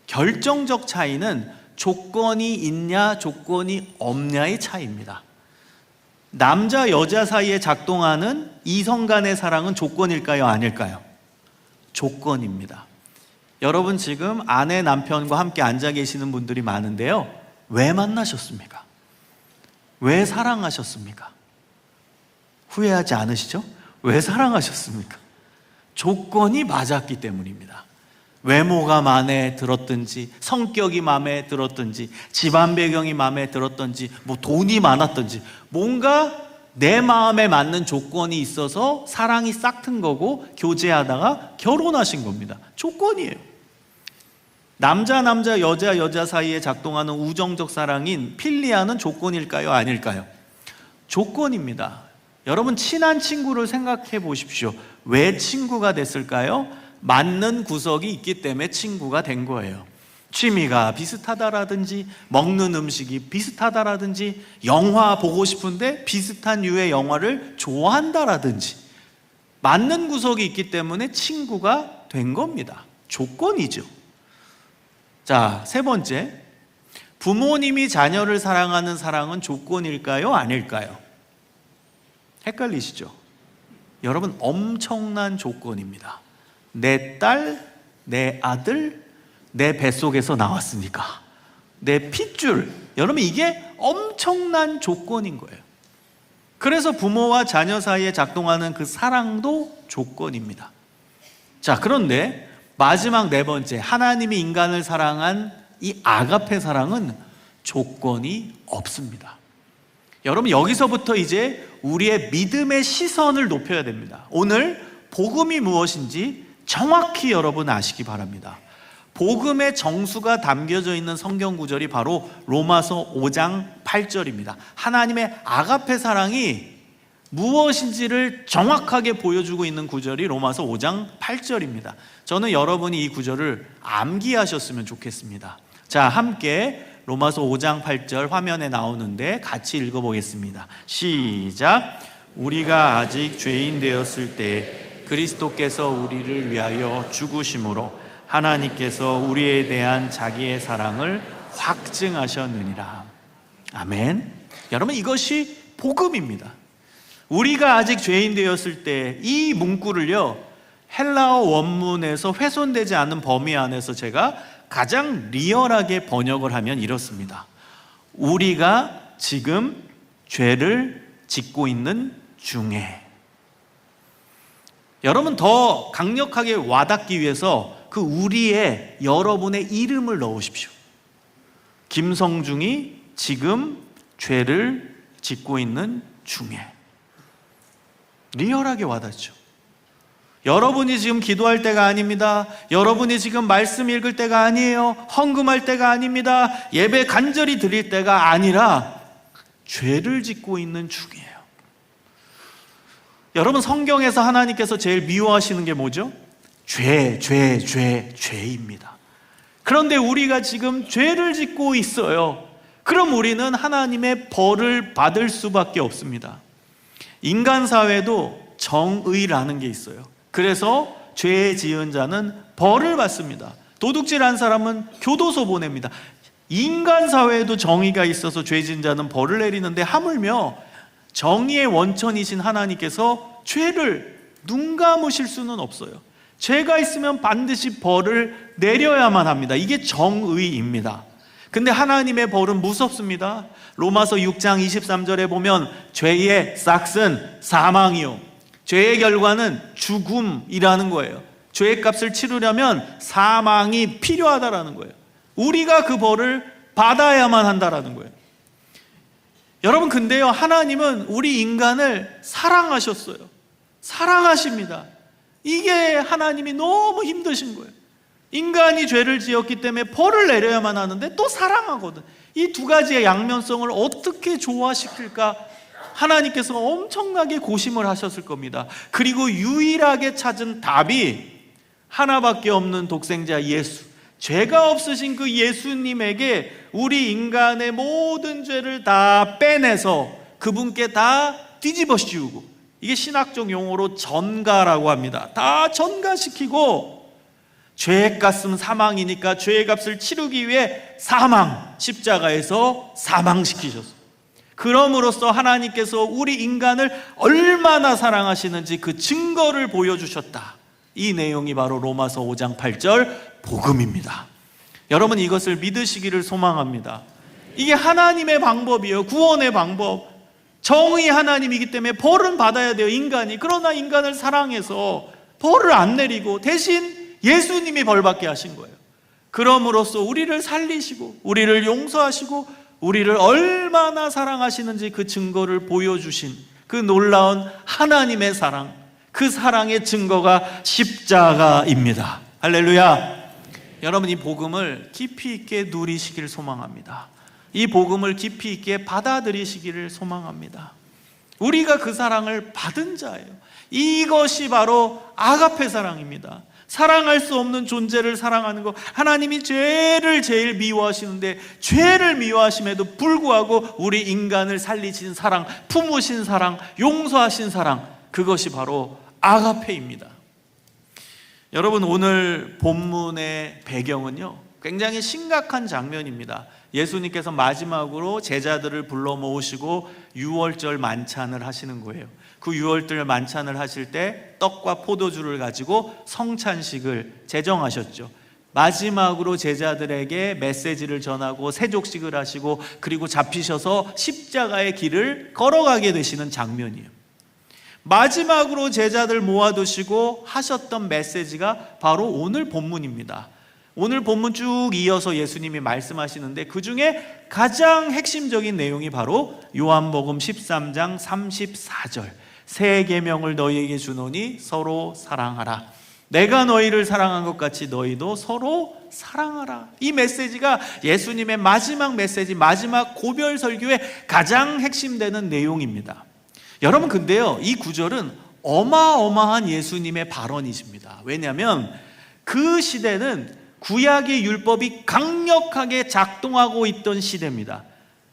결정적 차이는 조건이 있냐 조건이 없냐의 차이입니다. 남자 여자 사이에 작동하는 이성 간의 사랑은 조건일까요, 아닐까요? 조건입니다. 여러분, 지금 아내 남편과 함께 앉아 계시는 분들이 많은데요, 왜 만나셨습니까? 왜 사랑하셨습니까? 후회하지 않으시죠? 왜 사랑하셨습니까? 조건이 맞았기 때문입니다. 외모가 마음에 들었든지, 성격이 마음에 들었든지, 집안 배경이 마음에 들었든지, 뭐 돈이 많았든지, 뭔가 내 마음에 맞는 조건이 있어서 사랑이 싹튼 거고 교제하다가 결혼하신 겁니다. 조건이에요. 남자 여자 사이에 작동하는 우정적 사랑인 필리아는 조건일까요, 아닐까요? 조건입니다. 여러분, 친한 친구를 생각해 보십시오. 왜 친구가 됐을까요? 맞는 구석이 있기 때문에 친구가 된 거예요. 취미가 비슷하다라든지, 먹는 음식이 비슷하다라든지, 영화 보고 싶은데 비슷한 류의 영화를 좋아한다라든지, 맞는 구석이 있기 때문에 친구가 된 겁니다. 조건이죠. 자, 세 번째, 부모님이 자녀를 사랑하는 사랑은 조건일까요, 아닐까요? 헷갈리시죠? 여러분, 엄청난 조건입니다. 내 딸, 내 아들, 내 뱃속에서 나왔으니까, 내 핏줄, 여러분, 이게 엄청난 조건인 거예요. 그래서 부모와 자녀 사이에 작동하는 그 사랑도 조건입니다. 자, 그런데 마지막 네 번째, 하나님이 인간을 사랑한 이 아가페 사랑은 조건이 없습니다. 여러분, 여기서부터 이제 우리의 믿음의 시선을 높여야 됩니다. 오늘 복음이 무엇인지 정확히 여러분 아시기 바랍니다. 복음의 정수가 담겨져 있는 성경 구절이 바로 로마서 5장 8절입니다. 하나님의 아가페 사랑이 무엇인지를 정확하게 보여주고 있는 구절이 로마서 5장 8절입니다. 저는 여러분이 이 구절을 암기하셨으면 좋겠습니다. 자, 함께 로마서 5장 8절 화면에 나오는데 같이 읽어보겠습니다. 시작. 우리가 아직 죄인 되었을 때 그리스도께서 우리를 위하여 죽으심으로 하나님께서 우리에 대한 자기의 사랑을 확증하셨느니라. 아멘. 여러분, 이것이 복음입니다. 우리가 아직 죄인 되었을 때, 이 문구를요 헬라어 원문에서 훼손되지 않는 범위 안에서 제가 가장 리얼하게 번역을 하면 이렇습니다. 우리가 지금 죄를 짓고 있는 중에. 여러분, 더 강력하게 와닿기 위해서 그 우리에 여러분의 이름을 넣으십시오. 김성중이 지금 죄를 짓고 있는 중에. 리얼하게 와닿죠. 여러분이 지금 기도할 때가 아닙니다. 여러분이 지금 말씀 읽을 때가 아니에요. 헌금할 때가 아닙니다. 예배 간절히 드릴 때가 아니라 죄를 짓고 있는 중이에요. 여러분, 성경에서 하나님께서 제일 미워하시는 게 뭐죠? 죄입니다. 그런데 우리가 지금 죄를 짓고 있어요. 그럼 우리는 하나님의 벌을 받을 수밖에 없습니다. 인간 사회도 정의라는 게 있어요. 그래서 죄 지은 자는 벌을 받습니다. 도둑질한 사람은 교도소 보냅니다. 인간 사회에도 정의가 있어서 죄 지은 자는 벌을 내리는데, 하물며 정의의 원천이신 하나님께서 죄를 눈 감으실 수는 없어요. 죄가 있으면 반드시 벌을 내려야만 합니다. 이게 정의입니다. 근데 하나님의 벌은 무섭습니다. 로마서 6장 23절에 보면 죄의 싹은 사망이요, 죄의 결과는 죽음이라는 거예요. 죄의 값을 치르려면 사망이 필요하다라는 거예요. 우리가 그 벌을 받아야만 한다라는 거예요. 여러분, 근데요, 하나님은 우리 인간을 사랑하셨어요. 사랑하십니다. 이게 하나님이 너무 힘드신 거예요. 인간이 죄를 지었기 때문에 벌을 내려야만 하는데 또 사랑하거든. 이 두 가지의 양면성을 어떻게 조화시킬까? 하나님께서 엄청나게 고심을 하셨을 겁니다. 그리고 유일하게 찾은 답이 하나밖에 없는 독생자 예수, 죄가 없으신 그 예수님에게 우리 인간의 모든 죄를 다 빼내서 그분께 다 뒤집어 씌우고, 이게 신학적 용어로 전가라고 합니다. 다 전가시키고, 죄의 값은 사망이니까 죄의 값을 치르기 위해 사망, 십자가에서 사망시키셨어요. 그럼으로써 하나님께서 우리 인간을 얼마나 사랑하시는지 그 증거를 보여주셨다. 이 내용이 바로 로마서 5장 8절 복음입니다. 여러분, 이것을 믿으시기를 소망합니다. 이게 하나님의 방법이에요. 구원의 방법. 정의 하나님이기 때문에 벌은 받아야 돼요, 인간이. 그러나 인간을 사랑해서 벌을 안 내리고 대신 예수님이 벌받게 하신 거예요. 그럼으로써 우리를 살리시고 우리를 용서하시고 우리를 얼마나 사랑하시는지 그 증거를 보여주신 그 놀라운 하나님의 사랑, 그 사랑의 증거가 십자가입니다. 할렐루야. 여러분, 이 복음을 깊이 있게 누리시길 소망합니다. 이 복음을 깊이 있게 받아들이시기를 소망합니다. 우리가 그 사랑을 받은 자예요. 이것이 바로 아가페 사랑입니다. 사랑할 수 없는 존재를 사랑하는 것. 하나님이 죄를 제일 미워하시는데 죄를 미워하심에도 불구하고 우리 인간을 살리신 사랑, 품으신 사랑, 용서하신 사랑, 그것이 바로 아가페입니다. 여러분, 오늘 본문의 배경은요 굉장히 심각한 장면입니다. 예수님께서 마지막으로 제자들을 불러 모으시고 유월절 만찬을 하시는 거예요. 그 유월절 만찬을 하실 때 떡과 포도주를 가지고 성찬식을 제정하셨죠. 마지막으로 제자들에게 메시지를 전하고 세족식을 하시고 그리고 잡히셔서 십자가의 길을 걸어가게 되시는 장면이에요. 마지막으로 제자들 모아두시고 하셨던 메시지가 바로 오늘 본문입니다. 오늘 본문 쭉 이어서 예수님이 말씀하시는데 그 중에 가장 핵심적인 내용이 바로 요한복음 13장 34절, 새 계명을 너희에게 주노니 서로 사랑하라. 내가 너희를 사랑한 것 같이 너희도 서로 사랑하라. 이 메시지가 예수님의 마지막 메시지, 마지막 고별 설교의 가장 핵심되는 내용입니다. 여러분, 근데요, 이 구절은 어마어마한 예수님의 발언이십니다. 왜냐하면 그 시대는 구약의 율법이 강력하게 작동하고 있던 시대입니다.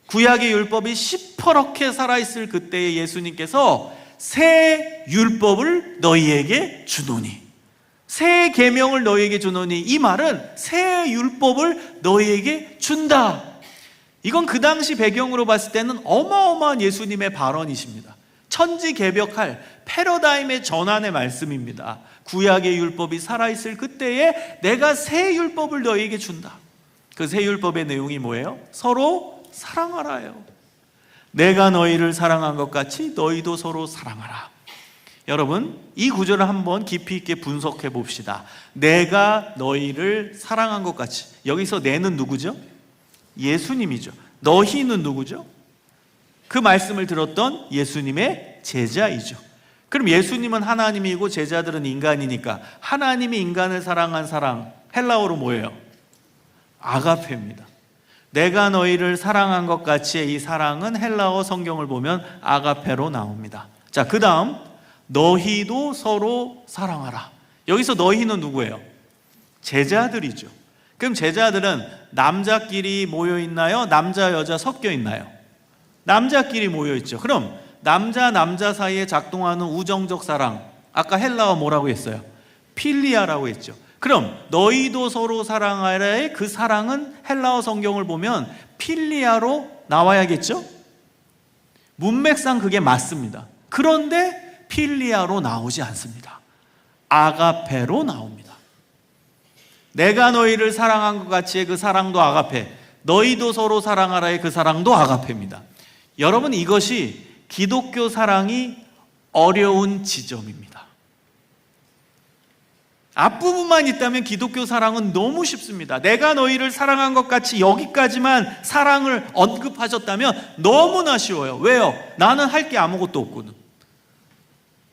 구약의 율법이 시퍼렇게 살아있을 그때에 예수님께서 새 율법을 너희에게 주노니, 새 계명을 너희에게 주노니, 이 말은 새 율법을 너희에게 준다. 이건 그 당시 배경으로 봤을 때는 어마어마한 예수님의 발언이십니다. 천지개벽할 패러다임의 전환의 말씀입니다. 구약의 율법이 살아있을 그때에 내가 새 율법을 너희에게 준다. 그 새 율법의 내용이 뭐예요? 서로 사랑하라요. 내가 너희를 사랑한 것 같이 너희도 서로 사랑하라. 여러분, 이 구절을 한번 깊이 있게 분석해 봅시다. 내가 너희를 사랑한 것 같이. 여기서 내는 누구죠? 예수님이죠. 너희는 누구죠? 그 말씀을 들었던 예수님의 제자이죠. 그럼 예수님은 하나님이고 제자들은 인간이니까 하나님이 인간을 사랑한 사랑, 헬라어로 뭐예요? 아가페입니다. 내가 너희를 사랑한 것 같이, 이 사랑은 헬라어 성경을 보면 아가페로 나옵니다. 자, 그 다음 너희도 서로 사랑하라. 여기서 너희는 누구예요? 제자들이죠. 그럼 제자들은 남자끼리 모여 있나요? 남자 여자 섞여 있나요? 남자끼리 모여 있죠. 그럼 남자 사이에 작동하는 우정적 사랑, 아까 헬라어 뭐라고 했어요? 필리아라고 했죠. 그럼 너희도 서로 사랑하라의 그 사랑은 헬라어 성경을 보면 필리아로 나와야겠죠? 문맥상 그게 맞습니다. 그런데 필리아로 나오지 않습니다. 아가페로 나옵니다. 내가 너희를 사랑한 것 같이의 그 사랑도 아가페, 너희도 서로 사랑하라의 그 사랑도 아가페입니다. 여러분, 이것이 기독교 사랑이 어려운 지점입니다. 앞부분만 있다면 기독교 사랑은 너무 쉽습니다. 내가 너희를 사랑한 것 같이 여기까지만 사랑을 언급하셨다면 너무나 쉬워요. 왜요? 나는 할 게 아무것도 없거든.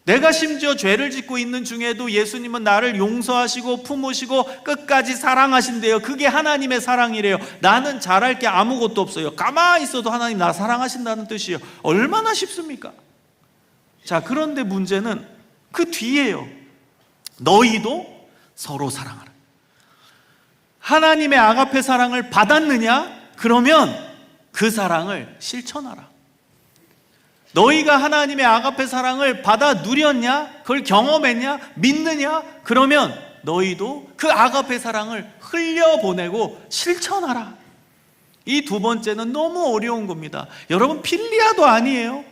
내가 심지어 죄를 짓고 있는 중에도 예수님은 나를 용서하시고 품으시고 끝까지 사랑하신대요. 그게 하나님의 사랑이래요. 나는 잘할 게 아무것도 없어요. 가만히 있어도 하나님 나 사랑하신다는 뜻이에요. 얼마나 쉽습니까? 자, 그런데 문제는 그 뒤에요. 너희도 서로 사랑하라. 하나님의 아가페 사랑을 받았느냐? 그러면 그 사랑을 실천하라. 너희가 하나님의 아가페 사랑을 받아 누렸냐? 그걸 경험했냐? 믿느냐? 그러면 너희도 그 아가페 사랑을 흘려보내고 실천하라. 이 두 번째는 너무 어려운 겁니다. 여러분, 필리아도 아니에요.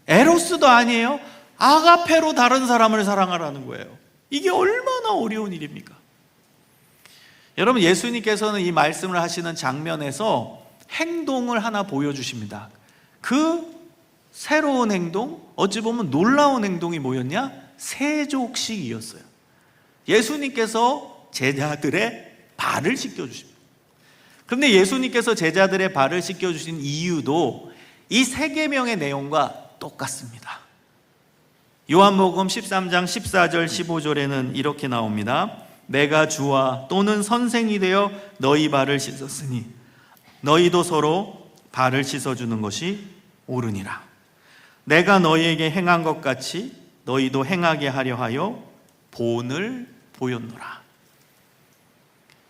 에로스도 아니에요. 아가페로 다른 사람을 사랑하라는 거예요. 이게 얼마나 어려운 일입니까? 여러분, 예수님께서는 이 말씀을 하시는 장면에서 행동을 하나 보여주십니다. 그 새로운 행동, 어찌 보면 놀라운 행동이 뭐였냐? 세족식이었어요. 예수님께서 제자들의 발을 씻겨주십니다. 그런데 예수님께서 제자들의 발을 씻겨주신 이유도 이 세 계명의 내용과 똑같습니다. 요한복음 13장 14절 15절에는 이렇게 나옵니다. 내가 주와 또는 선생이 되어 너희 발을 씻었으니 너희도 서로 발을 씻어주는 것이 옳으니라. 내가 너희에게 행한 것 같이 너희도 행하게 하려 하여 본을 보였노라.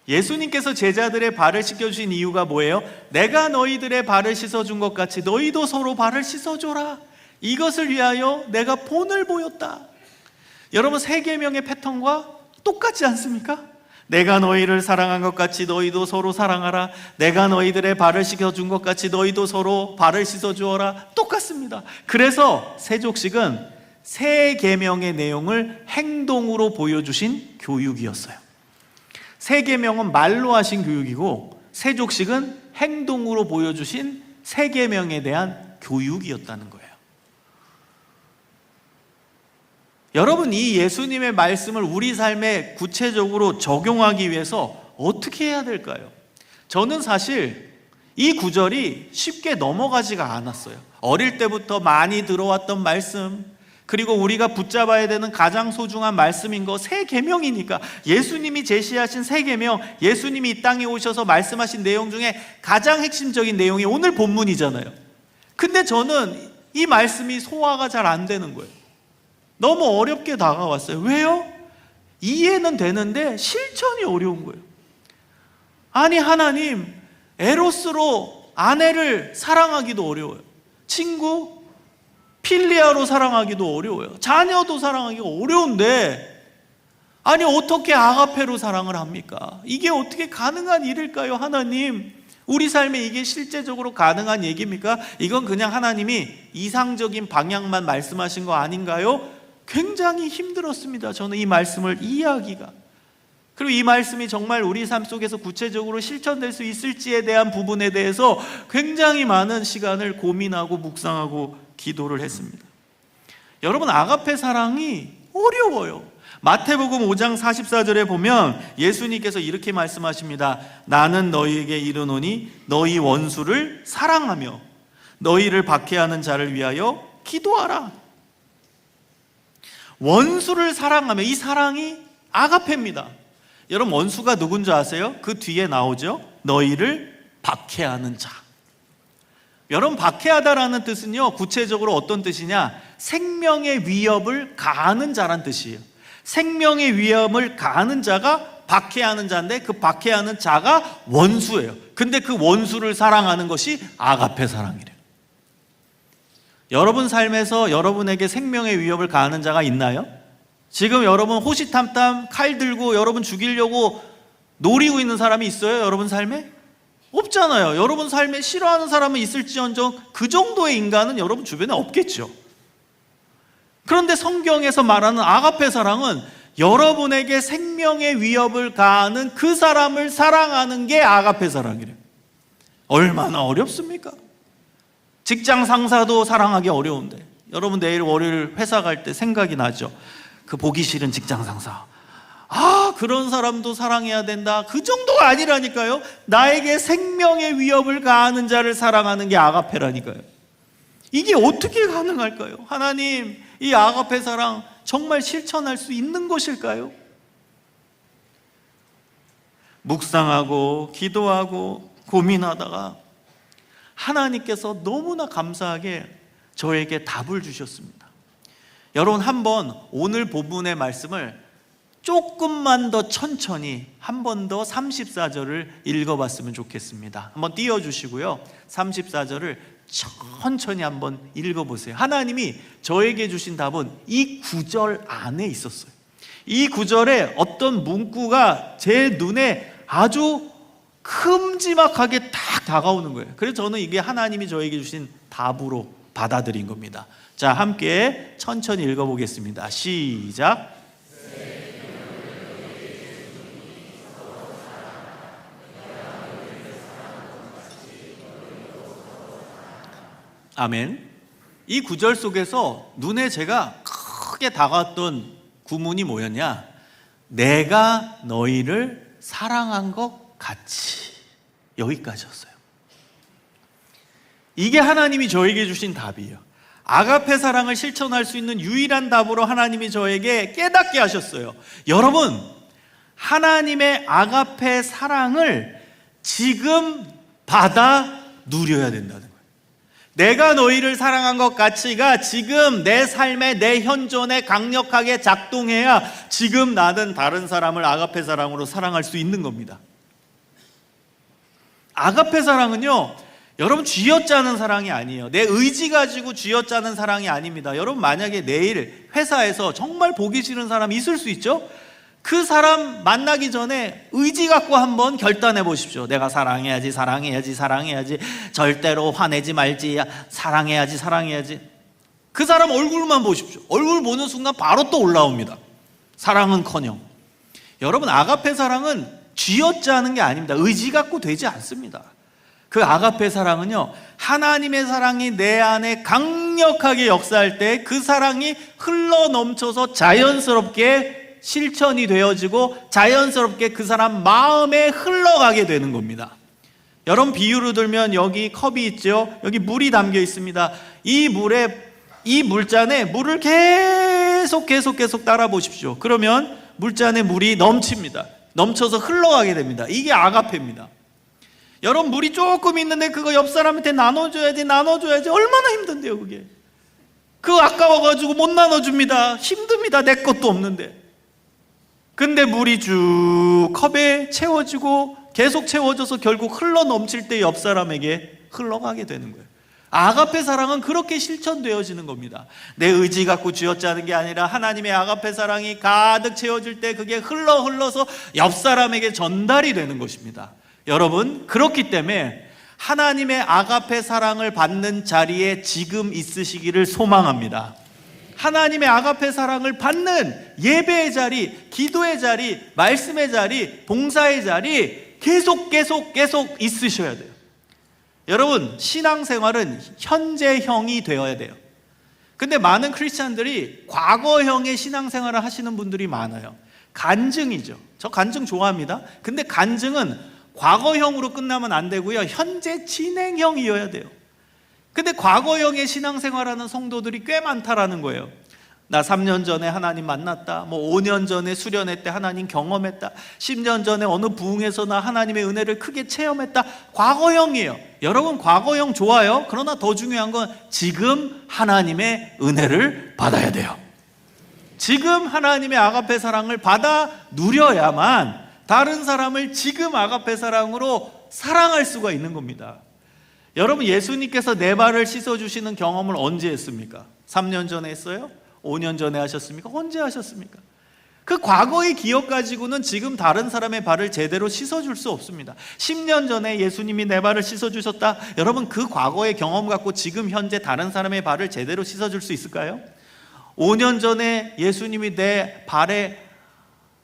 예수님께서 제자들의 발을 씻겨주신 이유가 뭐예요? 내가 너희들의 발을 씻어준 것 같이 너희도 서로 발을 씻어줘라. 이것을 위하여 내가 본을 보였다. 여러분, 세 계명의 패턴과 똑같지 않습니까? 내가 너희를 사랑한 것 같이 너희도 서로 사랑하라. 내가 너희들의 발을 씻어준 것 같이 너희도 서로 발을 씻어주어라. 똑같습니다. 그래서 세족식은 세 계명의 내용을 행동으로 보여주신 교육이었어요. 세 계명은 말로 하신 교육이고 세족식은 행동으로 보여주신 세 계명에 대한 교육이었다는 거예요. 여러분, 이 예수님의 말씀을 우리 삶에 구체적으로 적용하기 위해서 어떻게 해야 될까요? 저는 사실 이 구절이 쉽게 넘어가지가 않았어요. 어릴 때부터 많이 들어왔던 말씀, 그리고 우리가 붙잡아야 되는 가장 소중한 말씀인 거 새 계명이니까, 예수님이 제시하신 새 계명, 예수님이 이 땅에 오셔서 말씀하신 내용 중에 가장 핵심적인 내용이 오늘 본문이잖아요. 근데 저는 이 말씀이 소화가 잘 안 되는 거예요. 너무 어렵게 다가왔어요. 왜요? 이해는 되는데 실천이 어려운 거예요. 아니, 하나님, 에로스로 아내를 사랑하기도 어려워요. 친구, 필리아로 사랑하기도 어려워요. 자녀도 사랑하기가 어려운데, 아니 어떻게 아가페로 사랑을 합니까? 이게 어떻게 가능한 일일까요, 하나님? 우리 삶에 이게 실제적으로 가능한 얘기입니까? 이건 그냥 하나님이 이상적인 방향만 말씀하신 거 아닌가요? 굉장히 힘들었습니다, 저는 이 말씀을 이해하기가. 그리고 이 말씀이 정말 우리 삶 속에서 구체적으로 실천될 수 있을지에 대한 부분에 대해서 굉장히 많은 시간을 고민하고 묵상하고 기도를 했습니다. 여러분, 아가페 사랑이 어려워요. 마태복음 5장 44절에 보면 예수님께서 이렇게 말씀하십니다. 나는 너희에게 이르노니 너희 원수를 사랑하며 너희를 박해하는 자를 위하여 기도하라. 원수를 사랑하며, 이 사랑이 아가페입니다. 여러분, 원수가 누군 줄 아세요? 그 뒤에 나오죠. 너희를 박해하는 자. 여러분, 박해하다라는 뜻은요, 구체적으로 어떤 뜻이냐? 생명의 위협을 가하는 자란 뜻이에요. 생명의 위협을 가하는 자가 박해하는 자인데, 그 박해하는 자가 원수예요. 근데 그 원수를 사랑하는 것이 아가페 사랑이래요. 여러분 삶에서 여러분에게 생명의 위협을 가하는 자가 있나요? 지금 여러분 호시탐탐 칼 들고 여러분 죽이려고 노리고 있는 사람이 있어요, 여러분 삶에? 없잖아요. 여러분 삶에 싫어하는 사람은 있을지언정 그 정도의 인간은 여러분 주변에 없겠죠. 그런데 성경에서 말하는 아가페 사랑은 여러분에게 생명의 위협을 가하는 그 사람을 사랑하는 게 아가페 사랑이래요. 얼마나 어렵습니까? 직장 상사도 사랑하기 어려운데, 여러분 내일 월요일 회사 갈 때 생각이 나죠. 그 보기 싫은 직장 상사, 그런 사람도 사랑해야 된다. 그 정도가 아니라니까요. 나에게 생명의 위협을 가하는 자를 사랑하는 게 아가페라니까요. 이게 어떻게 가능할까요? 하나님, 이 아가페 사랑 정말 실천할 수 있는 것일까요? 묵상하고 기도하고 고민하다가 하나님께서 너무나 감사하게 저에게 답을 주셨습니다. 여러분, 한번 오늘 본문의 말씀을 조금만 더 천천히 한 번 더 34절을 읽어봤으면 좋겠습니다. 한번 띄워주시고요, 34절을 천천히 한번 읽어보세요. 하나님이 저에게 주신 답은 이 구절 안에 있었어요. 이 구절에 어떤 문구가 제 눈에 아주 큼지막하게 딱 다가오는 거예요. 그래서 저는 이게 하나님이 저에게 주신 답으로 받아들인 겁니다. 자, 함께 천천히 읽어보겠습니다. 시작. 아멘. 이 구절 속에서 눈에 제가 크게 다가왔던 구문이 뭐였냐? 내가 너희를 사랑한 것 같이. 여기까지였어요. 이게 하나님이 저에게 주신 답이에요. 아가페 사랑을 실천할 수 있는 유일한 답으로 하나님이 저에게 깨닫게 하셨어요. 여러분, 하나님의 아가페 사랑을 지금 받아 누려야 된다는 거예요. 내가 너희를 사랑한 것 같이가 지금 내 삶에, 내 현존에 강력하게 작동해야 지금 나는 다른 사람을 아가페 사랑으로 사랑할 수 있는 겁니다. 아가페 사랑은요, 여러분 쥐어짜는 사랑이 아니에요. 내 의지 가지고 쥐어짜는 사랑이 아닙니다. 여러분, 만약에 내일 회사에서 정말 보기 싫은 사람이 있을 수 있죠? 그 사람 만나기 전에 의지 갖고 한번 결단해 보십시오. 내가 사랑해야지, 사랑해야지, 사랑해야지, 절대로 화내지 말지, 사랑해야지, 사랑해야지. 그 사람 얼굴만 보십시오. 얼굴 보는 순간 바로 또 올라옵니다. 사랑은커녕. 여러분, 아가페 사랑은 쥐어짜는 게 아닙니다. 의지 갖고 되지 않습니다. 그 아가페 사랑은요, 하나님의 사랑이 내 안에 강력하게 역사할 때 그 사랑이 흘러 넘쳐서 자연스럽게 실천이 되어지고 자연스럽게 그 사람 마음에 흘러가게 되는 겁니다. 여러분, 비유로 들면 여기 컵이 있죠. 여기 물이 담겨 있습니다. 이 물에 이 물잔에 물을 계속 따라 보십시오. 그러면 물잔에 물이 넘칩니다. 넘쳐서 흘러가게 됩니다. 이게 아가페입니다. 여러분, 물이 조금 있는데 그거 옆 사람한테 나눠줘야지 얼마나 힘든데요. 그게 그거 아까워가지고 못 나눠줍니다. 힘듭니다. 내 것도 없는데. 근데 물이 쭉 컵에 채워지고 계속 채워져서 결국 흘러 넘칠 때 옆 사람에게 흘러가게 되는 거예요. 아가페 사랑은 그렇게 실천되어지는 겁니다. 내 의지 갖고 쥐어짜는 게 아니라 하나님의 아가페 사랑이 가득 채워질 때 그게 흘러서 옆 사람에게 전달이 되는 것입니다. 여러분, 그렇기 때문에 하나님의 아가페 사랑을 받는 자리에 지금 있으시기를 소망합니다. 하나님의 아가페 사랑을 받는 예배의 자리, 기도의 자리, 말씀의 자리, 봉사의 자리 계속 있으셔야 돼요. 여러분, 신앙생활은 현재형이 되어야 돼요. 근데 많은 크리스찬들이 과거형의 신앙생활을 하시는 분들이 많아요. 간증이죠. 저 간증 좋아합니다. 근데 간증은 과거형으로 끝나면 안 되고요, 현재 진행형이어야 돼요. 근데 과거형의 신앙생활하는 성도들이 꽤 많다라는 거예요. 나 3년 전에 하나님 만났다, 5년 전에 수련회 때 하나님 경험했다, 10년 전에 어느 부흥에서 나 하나님의 은혜를 크게 체험했다. 과거형이에요. 여러분, 과거형 좋아요. 그러나 더 중요한 건 지금 하나님의 은혜를 받아야 돼요. 지금 하나님의 아가페 사랑을 받아 누려야만 다른 사람을 지금 아가페 사랑으로 사랑할 수가 있는 겁니다. 여러분, 예수님께서 내 발을 씻어주시는 경험을 언제 했습니까? 3년 전에 했어요? 5년 전에 하셨습니까? 언제 하셨습니까? 그 과거의 기억 가지고는 지금 다른 사람의 발을 제대로 씻어줄 수 없습니다. 10년 전에 예수님이 내 발을 씻어주셨다. 여러분, 그 과거의 경험 갖고 지금 현재 다른 사람의 발을 제대로 씻어줄 수 있을까요? 5년 전에 예수님이 내 발에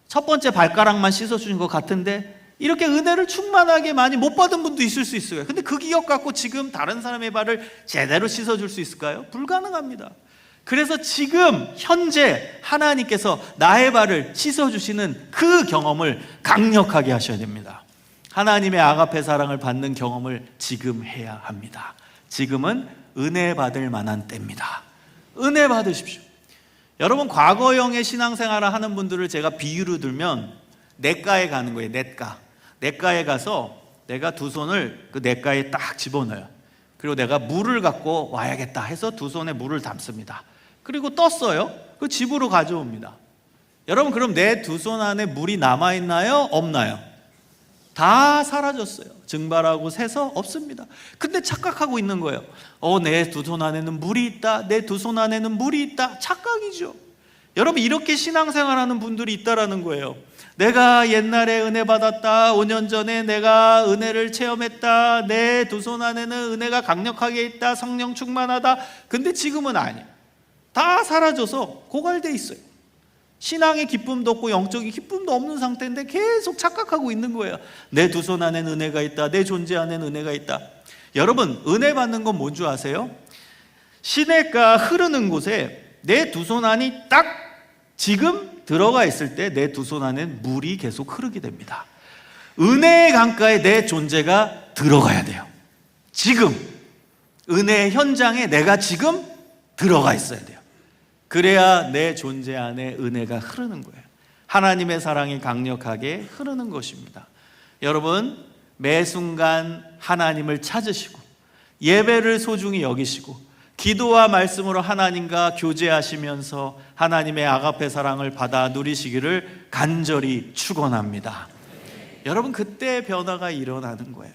첫 번째 발가락만 씻어주신 것 같은데 이렇게 은혜를 충만하게 많이 못 받은 분도 있을 수 있어요. 근데 그 기억 갖고 지금 다른 사람의 발을 제대로 씻어줄 수 있을까요? 불가능합니다. 그래서 지금 현재 하나님께서 나의 발을 씻어주시는 그 경험을 강력하게 하셔야 됩니다. 하나님의 아가페 사랑을 받는 경험을 지금 해야 합니다. 지금은 은혜 받을 만한 때입니다. 은혜 받으십시오. 여러분, 과거형의 신앙생활을 하는 분들을 제가 비유로 들면 냇가에 가는 거예요. 냇가에 가서 내가 두 손을 그 냇가에 딱 집어넣어요. 그리고 내가 물을 갖고 와야겠다 해서 두 손에 물을 담습니다. 그리고 떴어요. 그 집으로 가져옵니다. 여러분, 그럼 내 두 손 안에 물이 남아있나요? 없나요? 다 사라졌어요. 증발하고 새서 없습니다. 근데 착각하고 있는 거예요. 내 두 손 안에는 물이 있다. 내 두 손 안에는 물이 있다. 착각이죠. 여러분, 이렇게 신앙생활하는 분들이 있다라는 거예요. 내가 옛날에 은혜 받았다. 5년 전에 내가 은혜를 체험했다. 내 두 손 안에는 은혜가 강력하게 있다. 성령 충만하다. 근데 지금은 아니에요. 다 사라져서 고갈돼 있어요. 신앙의 기쁨도 없고 영적인 기쁨도 없는 상태인데 계속 착각하고 있는 거예요. 내 두 손 안에는 은혜가 있다. 내 존재 안에는 은혜가 있다. 여러분, 은혜 받는 건 뭔 줄 아세요? 시냇가 흐르는 곳에 내 두 손 안이 딱 지금 들어가 있을 때 내 두 손 안에는 물이 계속 흐르게 됩니다. 은혜의 강가에 내 존재가 들어가야 돼요. 지금 은혜의 현장에 내가 지금 들어가 있어야 돼요. 그래야 내 존재 안에 은혜가 흐르는 거예요. 하나님의 사랑이 강력하게 흐르는 것입니다. 여러분, 매 순간 하나님을 찾으시고 예배를 소중히 여기시고 기도와 말씀으로 하나님과 교제하시면서 하나님의 아가페 사랑을 받아 누리시기를 간절히 축원합니다. 여러분, 그때 변화가 일어나는 거예요.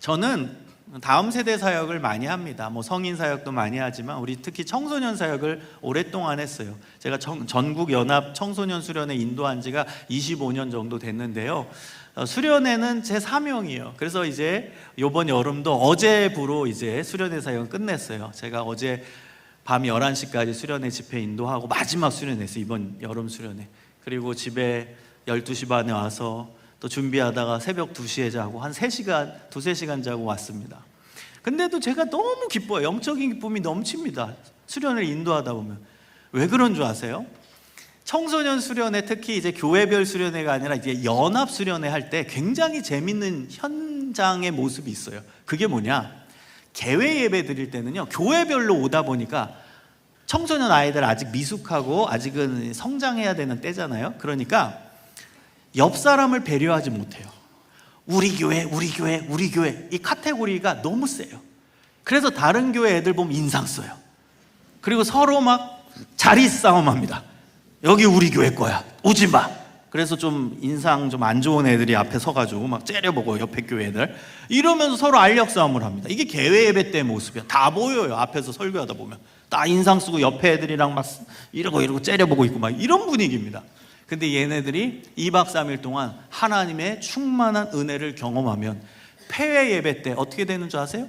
저는 다음 세대 사역을 많이 합니다. 성인 사역도 많이 하지만 우리 특히 청소년 사역을 오랫동안 했어요. 제가 전국 연합 청소년 수련회 인도한 지가 25년 정도 됐는데요. 수련회는 제 사명이에요. 그래서 이제 이번 여름도 어제부로 이제 수련회 사역을 끝냈어요. 제가 어제 밤 11시까지 수련회 집회 인도하고 마지막 수련회였어요. 이번 여름 수련회. 그리고 집에 12시 반에 와서 또 준비하다가 새벽 2시에 자고 한 3시간, 2-3시간 자고 왔습니다. 근데도 제가 너무 기뻐요. 영적인 기쁨이 넘칩니다. 수련을 인도하다 보면. 왜 그런 줄 아세요? 청소년 수련회, 특히 이제 교회별 수련회가 아니라 이제 연합 수련회 할 때 굉장히 재밌는 현장의 모습이 있어요. 그게 뭐냐? 개회 예배 드릴 때는요, 교회별로 오다 보니까 청소년 아이들 아직 미숙하고 아직은 성장해야 되는 때잖아요. 그러니까 옆 사람을 배려하지 못해요. 우리 교회, 우리 교회, 우리 교회, 이 카테고리가 너무 세요. 그래서 다른 교회 애들 보면 인상 써요. 그리고 서로 막 자리 싸움합니다. 여기 우리 교회 거야, 오지 마. 그래서 좀 인상 좀 안 좋은 애들이 앞에 서가지고 막 째려보고, 옆에 교회 애들 이러면서 서로 알력 싸움을 합니다. 이게 개회 예배 때 모습이야. 다 보여요. 앞에서 설교하다 보면 다 인상 쓰고 옆에 애들이랑 막 이러고 째려보고 있고 막 이런 분위기입니다. 근데 얘네들이 2박 3일 동안 하나님의 충만한 은혜를 경험하면 폐회 예배 때 어떻게 되는 줄 아세요?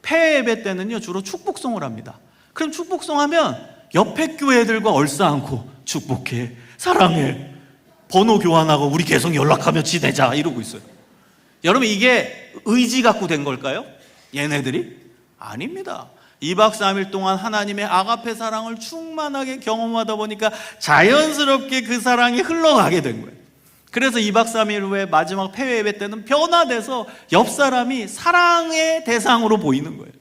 폐회 예배 때는요, 주로 축복송을 합니다. 그럼 축복송 하면 옆에 교회 애들과 얼싸안고 축복해, 사랑해, 번호 교환하고 우리 계속 연락하며 지내자 이러고 있어요. 여러분, 이게 의지 갖고 된 걸까요? 얘네들이? 아닙니다. 2박 3일 동안 하나님의 아가페 사랑을 충만하게 경험하다 보니까 자연스럽게 그 사랑이 흘러가게 된 거예요. 그래서 2박 3일 후에 마지막 폐회 예배 때는 변화돼서 옆 사람이 사랑의 대상으로 보이는 거예요.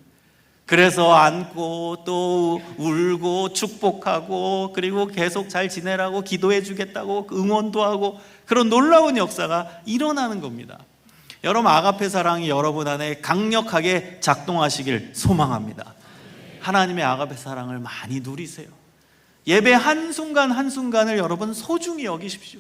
그래서 안고 또 울고 축복하고, 그리고 계속 잘 지내라고 기도해 주겠다고 응원도 하고, 그런 놀라운 역사가 일어나는 겁니다. 여러분, 아가페 사랑이 여러분 안에 강력하게 작동하시길 소망합니다. 하나님의 아가페 사랑을 많이 누리세요. 예배 한순간 한순간을 여러분 소중히 여기십시오.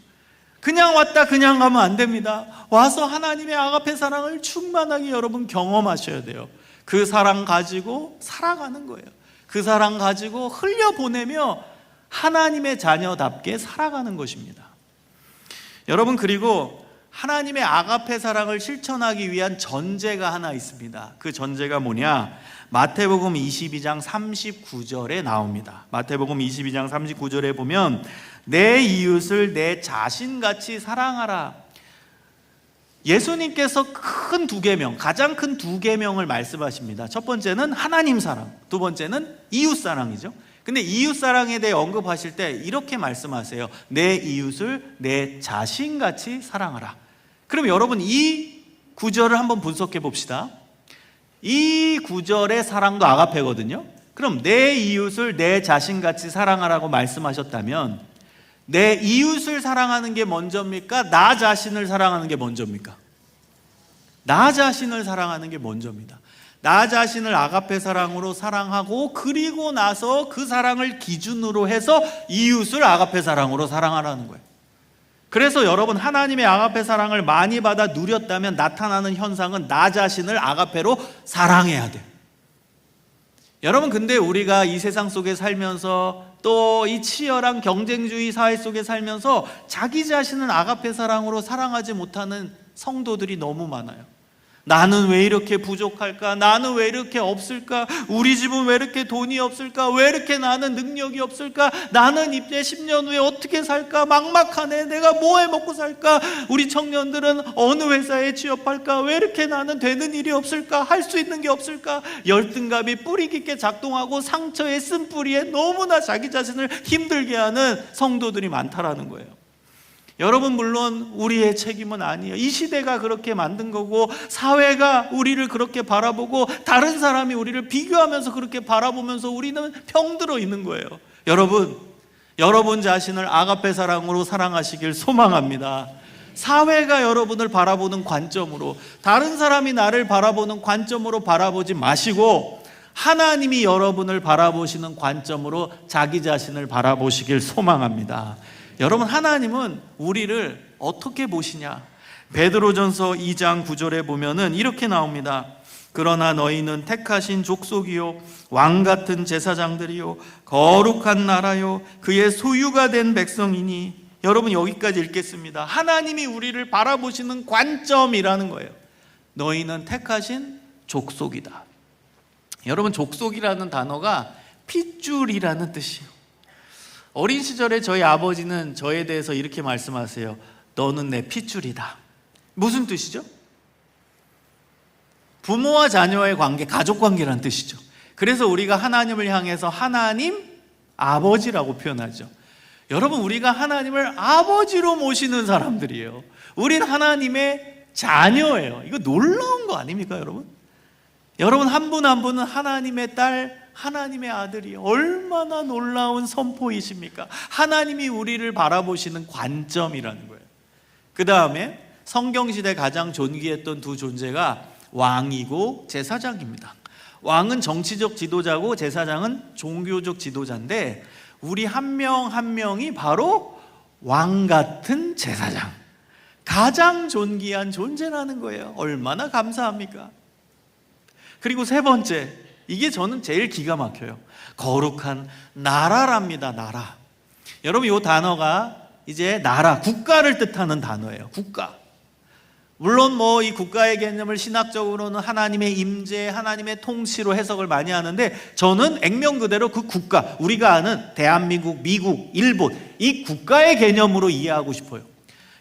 그냥 왔다 그냥 가면 안 됩니다. 와서 하나님의 아가페 사랑을 충만하게 여러분 경험하셔야 돼요. 그 사랑 가지고 살아가는 거예요. 그 사랑 가지고 흘려보내며 하나님의 자녀답게 살아가는 것입니다. 여러분, 그리고 하나님의 아가페 사랑을 실천하기 위한 전제가 하나 있습니다. 그 전제가 뭐냐? 마태복음 22장 39절에 나옵니다. 마태복음 22장 39절에 보면 내 이웃을 내 자신같이 사랑하라. 예수님께서 큰 두 계명, 가장 큰 두 계명을 말씀하십니다. 첫 번째는 하나님 사랑, 두 번째는 이웃 사랑이죠. 근데 이웃 사랑에 대해 언급하실 때 이렇게 말씀하세요. 내 이웃을 내 자신같이 사랑하라. 그럼 여러분, 이 구절을 한번 분석해 봅시다. 이 구절의 사랑도 아가페거든요. 그럼 내 이웃을 내 자신같이 사랑하라고 말씀하셨다면 내 이웃을 사랑하는 게 먼저입니까? 나 자신을 사랑하는 게 먼저입니까? 나 자신을 사랑하는 게 먼저입니다. 나 자신을 아가페 사랑으로 사랑하고, 그리고 나서 그 사랑을 기준으로 해서 이웃을 아가페 사랑으로 사랑하라는 거예요. 그래서 여러분, 하나님의 아가페 사랑을 많이 받아 누렸다면 나타나는 현상은 나 자신을 아가페로 사랑해야 돼요. 여러분, 근데 우리가 이 세상 속에 살면서 또 이 치열한 경쟁주의 사회 속에 살면서 자기 자신을 아가페 사랑으로 사랑하지 못하는 성도들이 너무 많아요. 나는 왜 이렇게 부족할까? 나는 왜 이렇게 없을까? 우리 집은 왜 이렇게 돈이 없을까? 왜 이렇게 나는 능력이 없을까? 나는 이제 10년 후에 어떻게 살까? 막막하네. 내가 뭐 해 먹고 살까? 우리 청년들은 어느 회사에 취업할까? 왜 이렇게 나는 되는 일이 없을까? 할 수 있는 게 없을까? 열등감이 뿌리 깊게 작동하고 상처의 쓴뿌리에 너무나 자기 자신을 힘들게 하는 성도들이 많다라는 거예요. 여러분, 물론 우리의 책임은 아니에요. 이 시대가 그렇게 만든 거고, 사회가 우리를 그렇게 바라보고, 다른 사람이 우리를 비교하면서 그렇게 바라보면서 우리는 병들어 있는 거예요. 여러분 자신을 아가페 사랑으로 사랑하시길 소망합니다. 사회가 여러분을 바라보는 관점으로, 다른 사람이 나를 바라보는 관점으로 바라보지 마시고 하나님이 여러분을 바라보시는 관점으로 자기 자신을 바라보시길 소망합니다. 여러분, 하나님은 우리를 어떻게 보시냐? 베드로전서 2장 9절에 보면은 이렇게 나옵니다. 그러나 너희는 택하신 족속이요 왕같은 제사장들이요 거룩한 나라요 그의 소유가 된 백성이니. 여러분, 여기까지 읽겠습니다. 하나님이 우리를 바라보시는 관점이라는 거예요. 너희는 택하신 족속이다. 여러분, 족속이라는 단어가 핏줄이라는 뜻이에요. 어린 시절에 저희 아버지는 저에 대해서 이렇게 말씀하세요. 너는 내 핏줄이다. 무슨 뜻이죠? 부모와 자녀의 관계, 가족 관계라는 뜻이죠. 그래서 우리가 하나님을 향해서 하나님 아버지라고 표현하죠. 여러분, 우리가 하나님을 아버지로 모시는 사람들이에요. 우린 하나님의 자녀예요. 이거 놀라운 거 아닙니까, 여러분? 여러분, 한 분 한 분은 하나님의 딸, 하나님의 아들이 얼마나 놀라운 선포이십니까? 하나님이 우리를 바라보시는 관점이라는 거예요. 그 다음에 성경시대 가장 존귀했던 두 존재가 왕이고 제사장입니다. 왕은 정치적 지도자고 제사장은 종교적 지도자인데, 우리 한 명 한 명이 바로 왕 같은 제사장, 가장 존귀한 존재라는 거예요. 얼마나 감사합니까? 그리고 세 번째, 이게 저는 제일 기가 막혀요. 거룩한 나라랍니다. 나라. 여러분, 이 단어가 이제 나라, 국가를 뜻하는 단어예요. 국가. 물론 이 국가의 개념을 신학적으로는 하나님의 임재, 하나님의 통치로 해석을 많이 하는데, 저는 액면 그대로 그 국가, 우리가 아는 대한민국, 미국, 일본, 이 국가의 개념으로 이해하고 싶어요.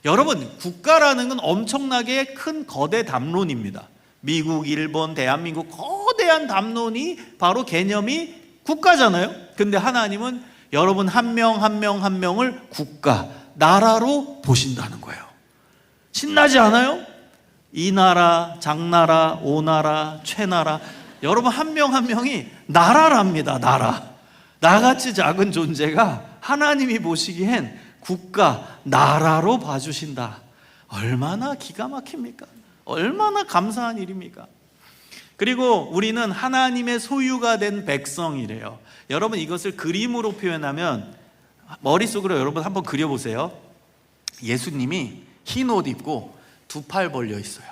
여러분, 국가라는 건 엄청나게 큰 거대 담론입니다. 미국, 일본, 대한민국, 거대한 담론이 바로 개념이 국가잖아요. 근데 하나님은 여러분 한 명 한 명 한 명을 국가, 나라로 보신다는 거예요. 신나지 않아요? 이 나라, 장나라, 오나라, 최나라, 여러분 한 명 한 명이 나라랍니다. 나라. 나같이 작은 존재가 하나님이 보시기엔 국가, 나라로 봐주신다. 얼마나 기가 막힙니까? 얼마나 감사한 일입니까? 그리고 우리는 하나님의 소유가 된 백성이래요. 여러분, 이것을 그림으로 표현하면, 머릿속으로 여러분 한번 그려보세요. 예수님이 흰 옷 입고 두 팔 벌려 있어요.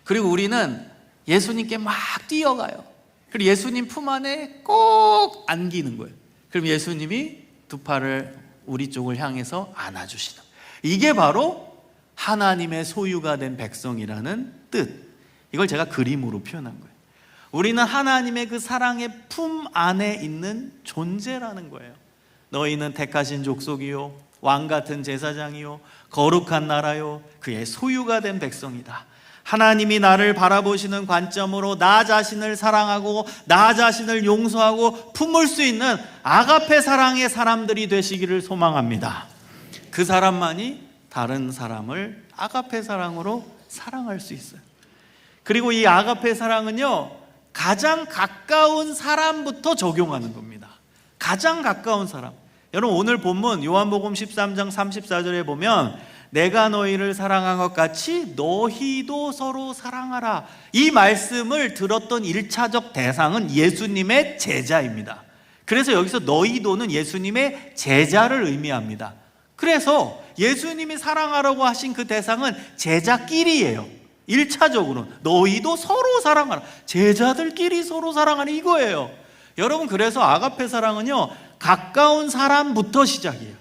그리고 우리는 예수님께 막 뛰어가요. 그리고 예수님 품 안에 꼭 안기는 거예요. 그럼 예수님이 두 팔을 우리 쪽을 향해서 안아주시는, 이게 바로 하나님의 소유가 된 백성이라는 뜻. 이걸 제가 그림으로 표현한 거예요. 우리는 하나님의 그 사랑의 품 안에 있는 존재라는 거예요. 너희는 택하신 족속이요, 왕 같은 제사장이요, 거룩한 나라요, 그의 소유가 된 백성이다. 하나님이 나를 바라보시는 관점으로 나 자신을 사랑하고 나 자신을 용서하고 품을 수 있는 아가페 사랑의 사람들이 되시기를 소망합니다. 그 사람만이 다른 사람을 아가페 사랑으로 사랑할 수 있어요. 그리고 이 아가페 사랑은요, 가장 가까운 사람부터 적용하는 겁니다. 가장 가까운 사람. 여러분, 오늘 본문 요한복음 13장 34절에 보면, 내가 너희를 사랑한 것 같이 너희도 서로 사랑하라, 이 말씀을 들었던 1차적 대상은 예수님의 제자입니다. 그래서 여기서 너희도는 예수님의 제자를 의미합니다. 그래서 예수님이 사랑하라고 하신 그 대상은 제자끼리예요. 1차적으로 너희도 서로 사랑하라, 제자들끼리 서로 사랑하라, 이거예요. 여러분, 그래서 아가페 사랑은요, 가까운 사람부터 시작이에요.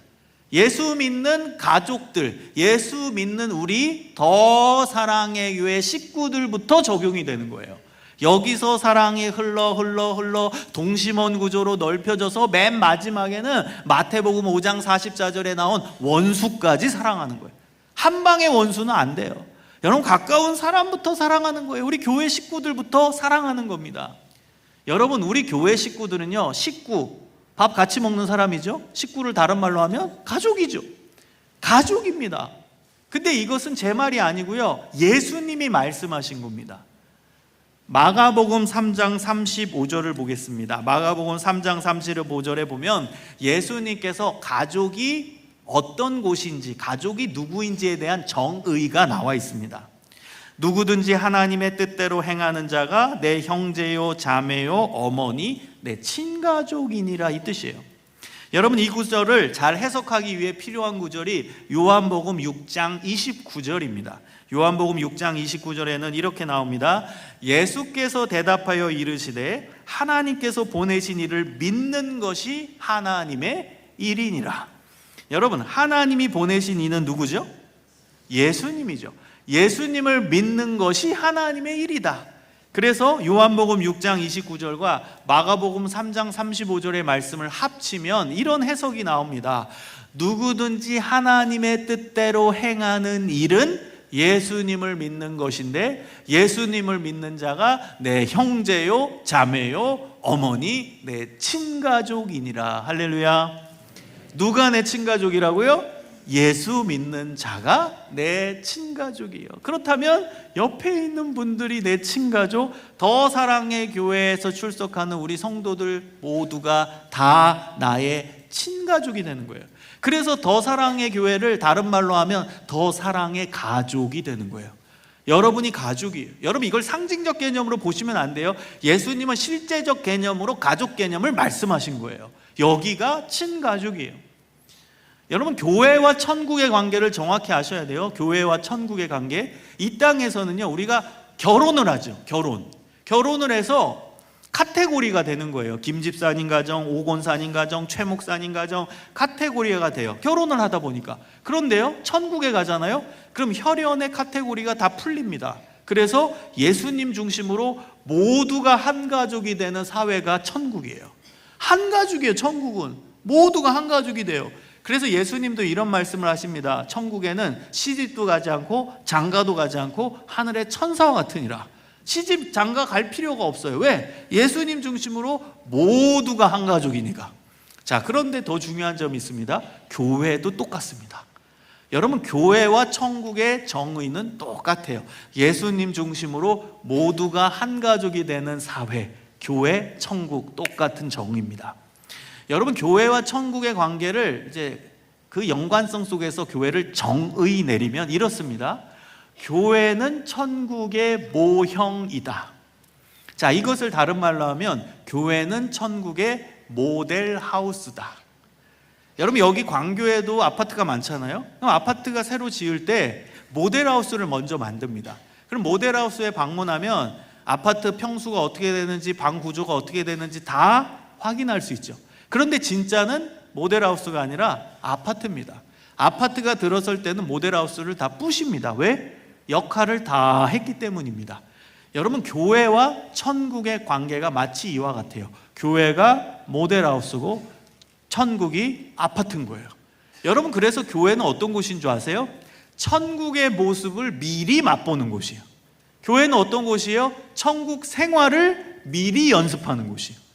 예수 믿는 가족들, 예수 믿는 우리 더 사랑의 교회 식구들부터 적용이 되는 거예요. 여기서 사랑이 흘러 동심원 구조로 넓혀져서 맨 마지막에는 마태복음 5장 44절에 나온 원수까지 사랑하는 거예요. 한 방의 원수는 안 돼요. 여러분, 가까운 사람부터 사랑하는 거예요. 우리 교회 식구들부터 사랑하는 겁니다. 여러분, 우리 교회 식구들은요, 식구, 밥 같이 먹는 사람이죠. 식구를 다른 말로 하면 가족이죠. 가족입니다. 근데 이것은 제 말이 아니고요, 예수님이 말씀하신 겁니다. 마가복음 3장 35절을 보겠습니다. 마가복음 3장 35절에 보면 예수님께서 가족이 어떤 곳인지, 가족이 누구인지에 대한 정의가 나와 있습니다. 누구든지 하나님의 뜻대로 행하는 자가 내 형제요, 자매요, 어머니, 내 친가족이니라, 이 뜻이에요. 여러분, 이 구절을 잘 해석하기 위해 필요한 구절이 요한복음 6장 29절입니다. 요한복음 6장 29절에는 이렇게 나옵니다. 예수께서 대답하여 이르시되 하나님께서 보내신 이를 믿는 것이 하나님의 일이니라. 여러분, 하나님이 보내신 이는 누구죠? 예수님이죠. 예수님을 믿는 것이 하나님의 일이다. 그래서 요한복음 6장 29절과 마가복음 3장 35절의 말씀을 합치면 이런 해석이 나옵니다. 누구든지 하나님의 뜻대로 행하는 일은 예수님을 믿는 것인데, 예수님을 믿는 자가 내 형제요, 자매요, 어머니, 내 친가족이니라. 할렐루야. 누가 내 친가족이라고요? 예수 믿는 자가 내 친가족이에요. 그렇다면 옆에 있는 분들이 내 친가족, 더 사랑의 교회에서 출석하는 우리 성도들 모두가 다 나의 친가족이 되는 거예요. 그래서 더 사랑의 교회를 다른 말로 하면 더 사랑의 가족이 되는 거예요. 여러분이 가족이에요. 여러분 이걸 상징적 개념으로 보시면 안 돼요. 예수님은 실제적 개념으로 가족 개념을 말씀하신 거예요. 여기가 친가족이에요. 여러분 교회와 천국의 관계를 정확히 아셔야 돼요. 교회와 천국의 관계. 이 땅에서는요 우리가 결혼을 하죠. 결혼을 해서 카테고리가 되는 거예요. 김집사님 가정, 오곤사님 가정, 최목사님 가정 카테고리가 돼요. 결혼을 하다 보니까. 그런데요 천국에 가잖아요. 그럼 혈연의 카테고리가 다 풀립니다. 그래서 예수님 중심으로 모두가 한 가족이 되는 사회가 천국이에요. 한 가족이에요. 천국은 모두가 한 가족이 돼요. 그래서 예수님도 이런 말씀을 하십니다. 천국에는 시집도 가지 않고 장가도 가지 않고 하늘의 천사와 같으니라. 시집 장가 갈 필요가 없어요. 왜? 예수님 중심으로 모두가 한 가족이니까. 자, 그런데 더 중요한 점이 있습니다. 교회도 똑같습니다. 여러분 교회와 천국의 정의는 똑같아요. 예수님 중심으로 모두가 한 가족이 되는 사회, 교회, 천국 똑같은 정의입니다. 여러분 교회와 천국의 관계를 이제 그 연관성 속에서 교회를 정의 내리면 이렇습니다. 교회는 천국의 모형이다. 자, 이것을 다른 말로 하면 교회는 천국의 모델 하우스다. 여러분 여기 광교에도 아파트가 많잖아요. 그럼 아파트가 새로 지을 때 모델 하우스를 먼저 만듭니다. 그럼 모델 하우스에 방문하면 아파트 평수가 어떻게 되는지, 방 구조가 어떻게 되는지 다 확인할 수 있죠. 그런데 진짜는 모델하우스가 아니라 아파트입니다. 아파트가 들어설 때는 모델하우스를 다 부십니다. 왜? 역할을 다 했기 때문입니다. 여러분 교회와 천국의 관계가 마치 이와 같아요. 교회가 모델하우스고 천국이 아파트인 거예요. 여러분 그래서 교회는 어떤 곳인 줄 아세요? 천국의 모습을 미리 맛보는 곳이에요. 교회는 어떤 곳이에요? 천국 생활을 미리 연습하는 곳이에요.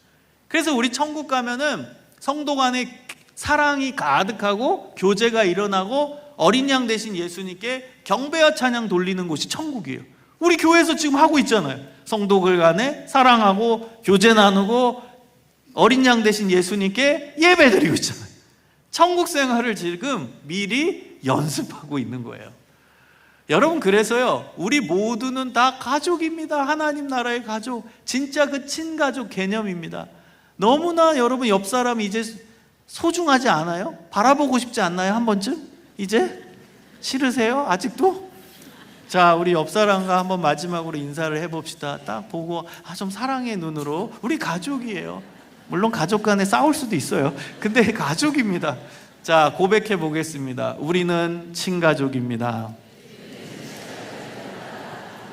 그래서 우리 천국 가면은 성도 간에 사랑이 가득하고 교제가 일어나고 어린 양 대신 예수님께 경배와 찬양 돌리는 곳이 천국이에요. 우리 교회에서 지금 하고 있잖아요. 성도들 간에 사랑하고 교제 나누고 어린 양 대신 예수님께 예배 드리고 있잖아요. 천국 생활을 지금 미리 연습하고 있는 거예요. 여러분 그래서요 우리 모두는 다 가족입니다. 하나님 나라의 가족, 진짜 그 친가족 개념입니다. 너무나 여러분 옆 사람이 이제 소중하지 않아요? 바라보고 싶지 않나요? 한 번쯤? 이제? 싫으세요? 아직도? 자, 우리 옆 사람과 한번 마지막으로 인사를 해봅시다. 딱 보고 좀 사랑의 눈으로. 우리 가족이에요. 물론 가족 간에 싸울 수도 있어요. 근데 가족입니다. 자, 고백해 보겠습니다. 우리는 친가족입니다.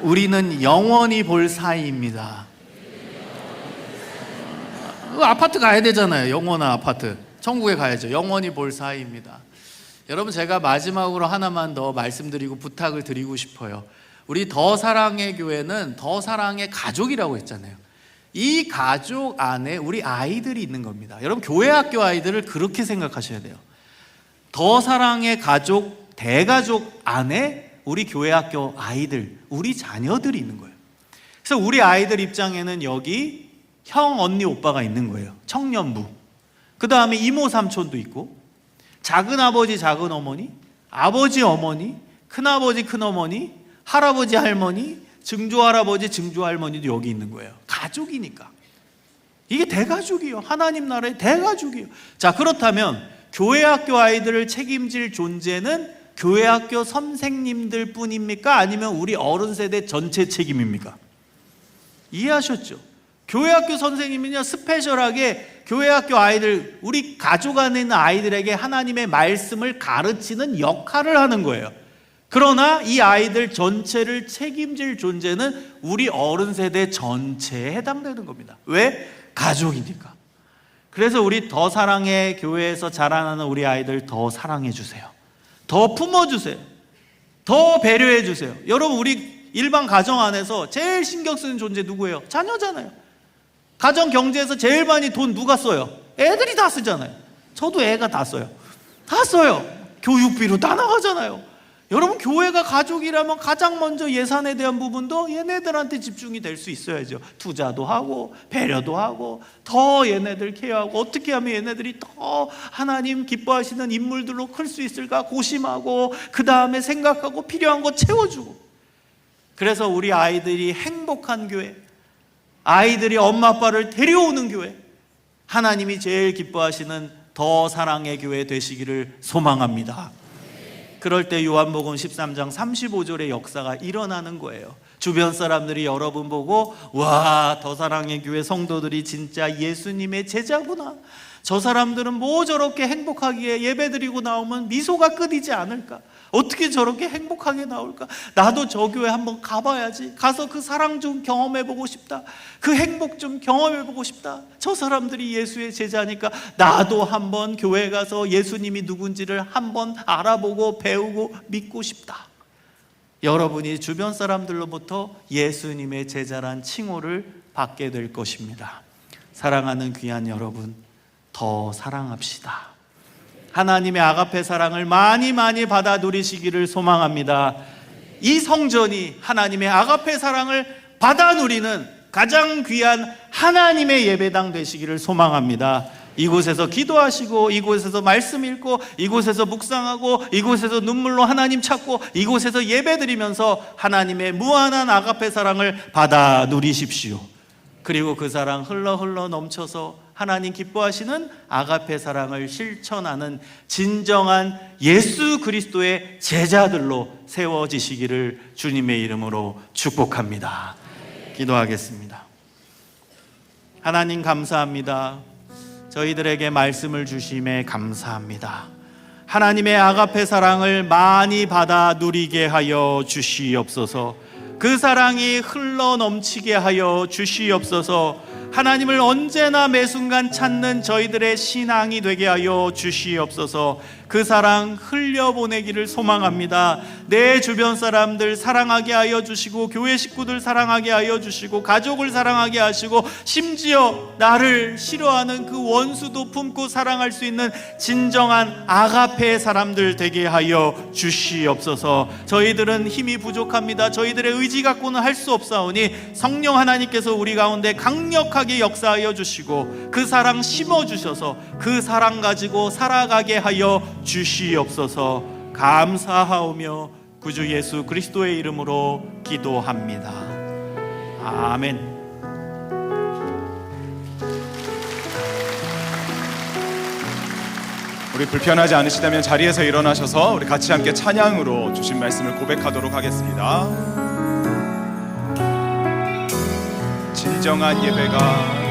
우리는 영원히 볼 사이입니다. 아파트 가야 되잖아요. 영원한 아파트. 천국에 가야죠. 영원히 볼 사이입니다. 여러분 제가 마지막으로 하나만 더 말씀드리고 부탁을 드리고 싶어요. 우리 더 사랑의 교회는 더 사랑의 가족이라고 했잖아요. 이 가족 안에 우리 아이들이 있는 겁니다. 여러분 교회 학교 아이들을 그렇게 생각하셔야 돼요. 더 사랑의 가족, 대가족 안에 우리 교회 학교 아이들, 우리 자녀들이 있는 거예요. 그래서 우리 아이들 입장에는 여기 형, 언니, 오빠가 있는 거예요. 청년부. 그 다음에 이모, 삼촌도 있고 작은아버지, 작은어머니, 아버지, 어머니, 큰아버지, 큰어머니, 할아버지, 할머니, 증조할아버지, 증조할머니도 여기 있는 거예요. 가족이니까. 이게 대가족이에요. 하나님 나라의 대가족이에요. 자, 그렇다면 교회 학교 아이들을 책임질 존재는 교회 학교 선생님들 뿐입니까? 아니면 우리 어른 세대 전체 책임입니까? 이해하셨죠? 교회 학교 선생님은요 스페셜하게 교회 학교 아이들, 우리 가족 안에 있는 아이들에게 하나님의 말씀을 가르치는 역할을 하는 거예요. 그러나 이 아이들 전체를 책임질 존재는 우리 어른 세대 전체에 해당되는 겁니다. 왜? 가족이니까. 그래서 우리 더 사랑의 교회에서 자라나는 우리 아이들 더 사랑해 주세요. 더 품어주세요. 더 배려해 주세요. 여러분 우리 일반 가정 안에서 제일 신경 쓰는 존재 누구예요? 자녀잖아요. 가정 경제에서 제일 많이 돈 누가 써요? 애들이 다 쓰잖아요. 저도 애가 다 써요. 다 써요. 교육비로 다 나가잖아요. 여러분, 교회가 가족이라면 가장 먼저 예산에 대한 부분도 얘네들한테 집중이 될 수 있어야죠. 투자도 하고 배려도 하고 더 얘네들 케어하고 어떻게 하면 얘네들이 더 하나님 기뻐하시는 인물들로 클 수 있을까 고심하고 그 다음에 생각하고 필요한 거 채워주고. 그래서 우리 아이들이 행복한 교회, 아이들이 엄마 아빠를 데려오는 교회, 하나님이 제일 기뻐하시는 더 사랑의 교회 되시기를 소망합니다. 그럴 때 요한복음 13장 35절의 역사가 일어나는 거예요. 주변 사람들이 여러분 보고 와, 더 사랑의 교회 성도들이 진짜 예수님의 제자구나. 저 사람들은 뭐 저렇게 행복하기에 예배드리고 나오면 미소가 끊이지 않을까? 어떻게 저렇게 행복하게 나올까? 나도 저 교회 한번 가봐야지. 가서 그 사랑 좀 경험해보고 싶다. 그 행복 좀 경험해보고 싶다. 저 사람들이 예수의 제자니까 나도 한번 교회 가서 예수님이 누군지를 한번 알아보고 배우고 믿고 싶다. 여러분이 주변 사람들로부터 예수님의 제자란 칭호를 받게 될 것입니다. 사랑하는 귀한 여러분, 더 사랑합시다. 하나님의 아가페 사랑을 많이 받아 누리시기를 소망합니다. 이 성전이 하나님의 아가페 사랑을 받아 누리는 가장 귀한 하나님의 예배당 되시기를 소망합니다. 이곳에서 기도하시고, 이곳에서 말씀 읽고, 이곳에서 묵상하고, 이곳에서 눈물로 하나님 찾고, 이곳에서 예배드리면서 하나님의 무한한 아가페 사랑을 받아 누리십시오. 그리고 그 사랑 흘러 넘쳐서 하나님 기뻐하시는 아가페 사랑을 실천하는 진정한 예수 그리스도의 제자들로 세워지시기를 주님의 이름으로 축복합니다. 기도하겠습니다. 하나님 감사합니다. 저희들에게 말씀을 주심에 감사합니다. 하나님의 아가페 사랑을 많이 받아 누리게 하여 주시옵소서. 그 사랑이 흘러 넘치게 하여 주시옵소서. 하나님을 언제나 매 순간 찾는 저희들의 신앙이 되게 하여 주시옵소서. 그 사랑 흘려보내기를 소망합니다. 내 주변 사람들 사랑하게 하여 주시고, 교회 식구들 사랑하게 하여 주시고, 가족을 사랑하게 하시고, 심지어 나를 싫어하는 그 원수도 품고 사랑할 수 있는 진정한 아가페의 사람들 되게 하여 주시옵소서. 저희들은 힘이 부족합니다. 저희들의 의지 갖고는 할 수 없사오니 성령 하나님께서 우리 가운데 강력하게 역사하여 주시고, 그 사랑 심어주셔서 그 사랑 가지고 살아가게 하여 주시옵소서. 감사하오며 구주 예수 그리스도의 이름으로 기도합니다. 아멘. 우리 불편하지 않으시다면 자리에서 일어나셔서 우리 같이 함께 찬양으로 주신 말씀을 고백하도록 하겠습니다. 진정한 예배가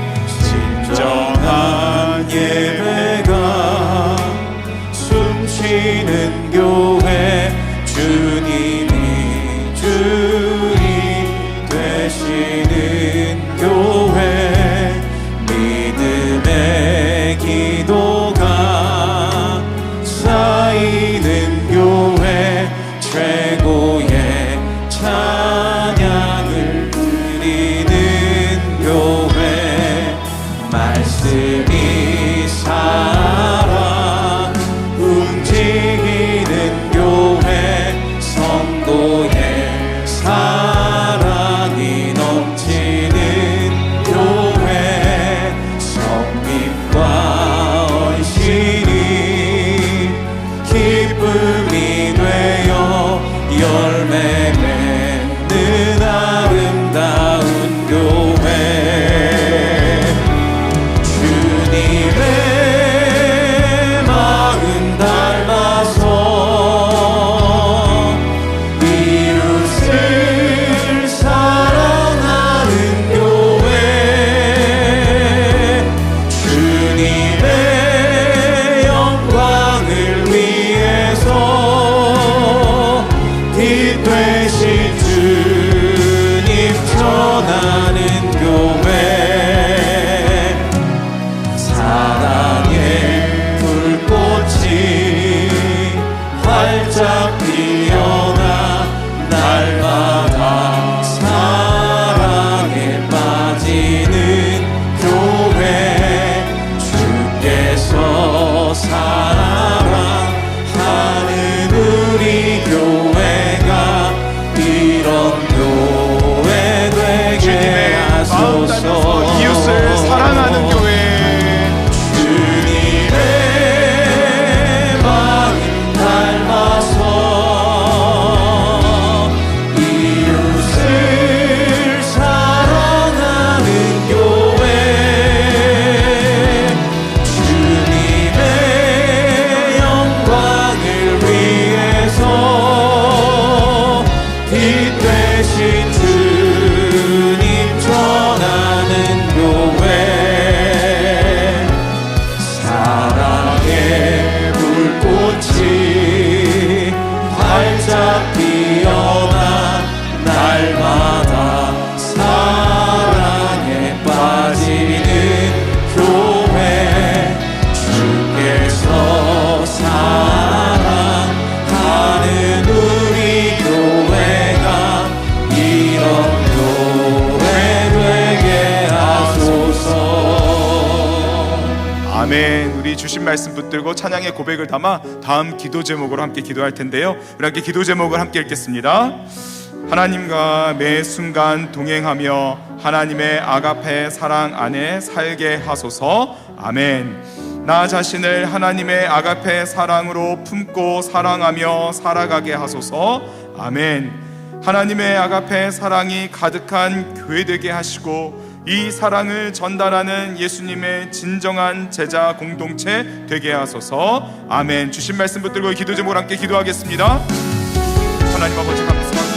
숨쉬는 교회, 주님이 주인 되시는 교회, 믿음의 기도가 쌓이는 교회, 최고의 찬양을 드리는 교회, 말씀이 살아 움직이는 교회, 성도의 사랑이 넘치는 교회, 성립과 헌신이 기쁨이 되어 열매 맺는 피어나 날마다 사랑에 빠지는 교회, 주께서 사랑하는 우리 교회가 이런 교회 되게 하소서. 아멘. 우리 주신 말씀 붙들고 찬양의 고백을 담아 다음 기도 제목으로 함께 기도할 텐데요. 우리 함께 기도 제목을 함께 읽겠습니다. 하나님과 매 순간 동행하며 하나님의 아가페 사랑 안에 살게 하소서. 아멘. 나 자신을 하나님의 아가페 사랑으로 품고 사랑하며 살아가게 하소서. 아멘. 하나님의 아가페 사랑이 가득한 교회 되게 하시고 이 사랑을 전달하는 예수님의 진정한 제자 공동체 되게 하소서. 아멘. 주신 말씀 붙들고 기도 제목을 함께 기도하겠습니다. 하나님 아버지 감사합니다.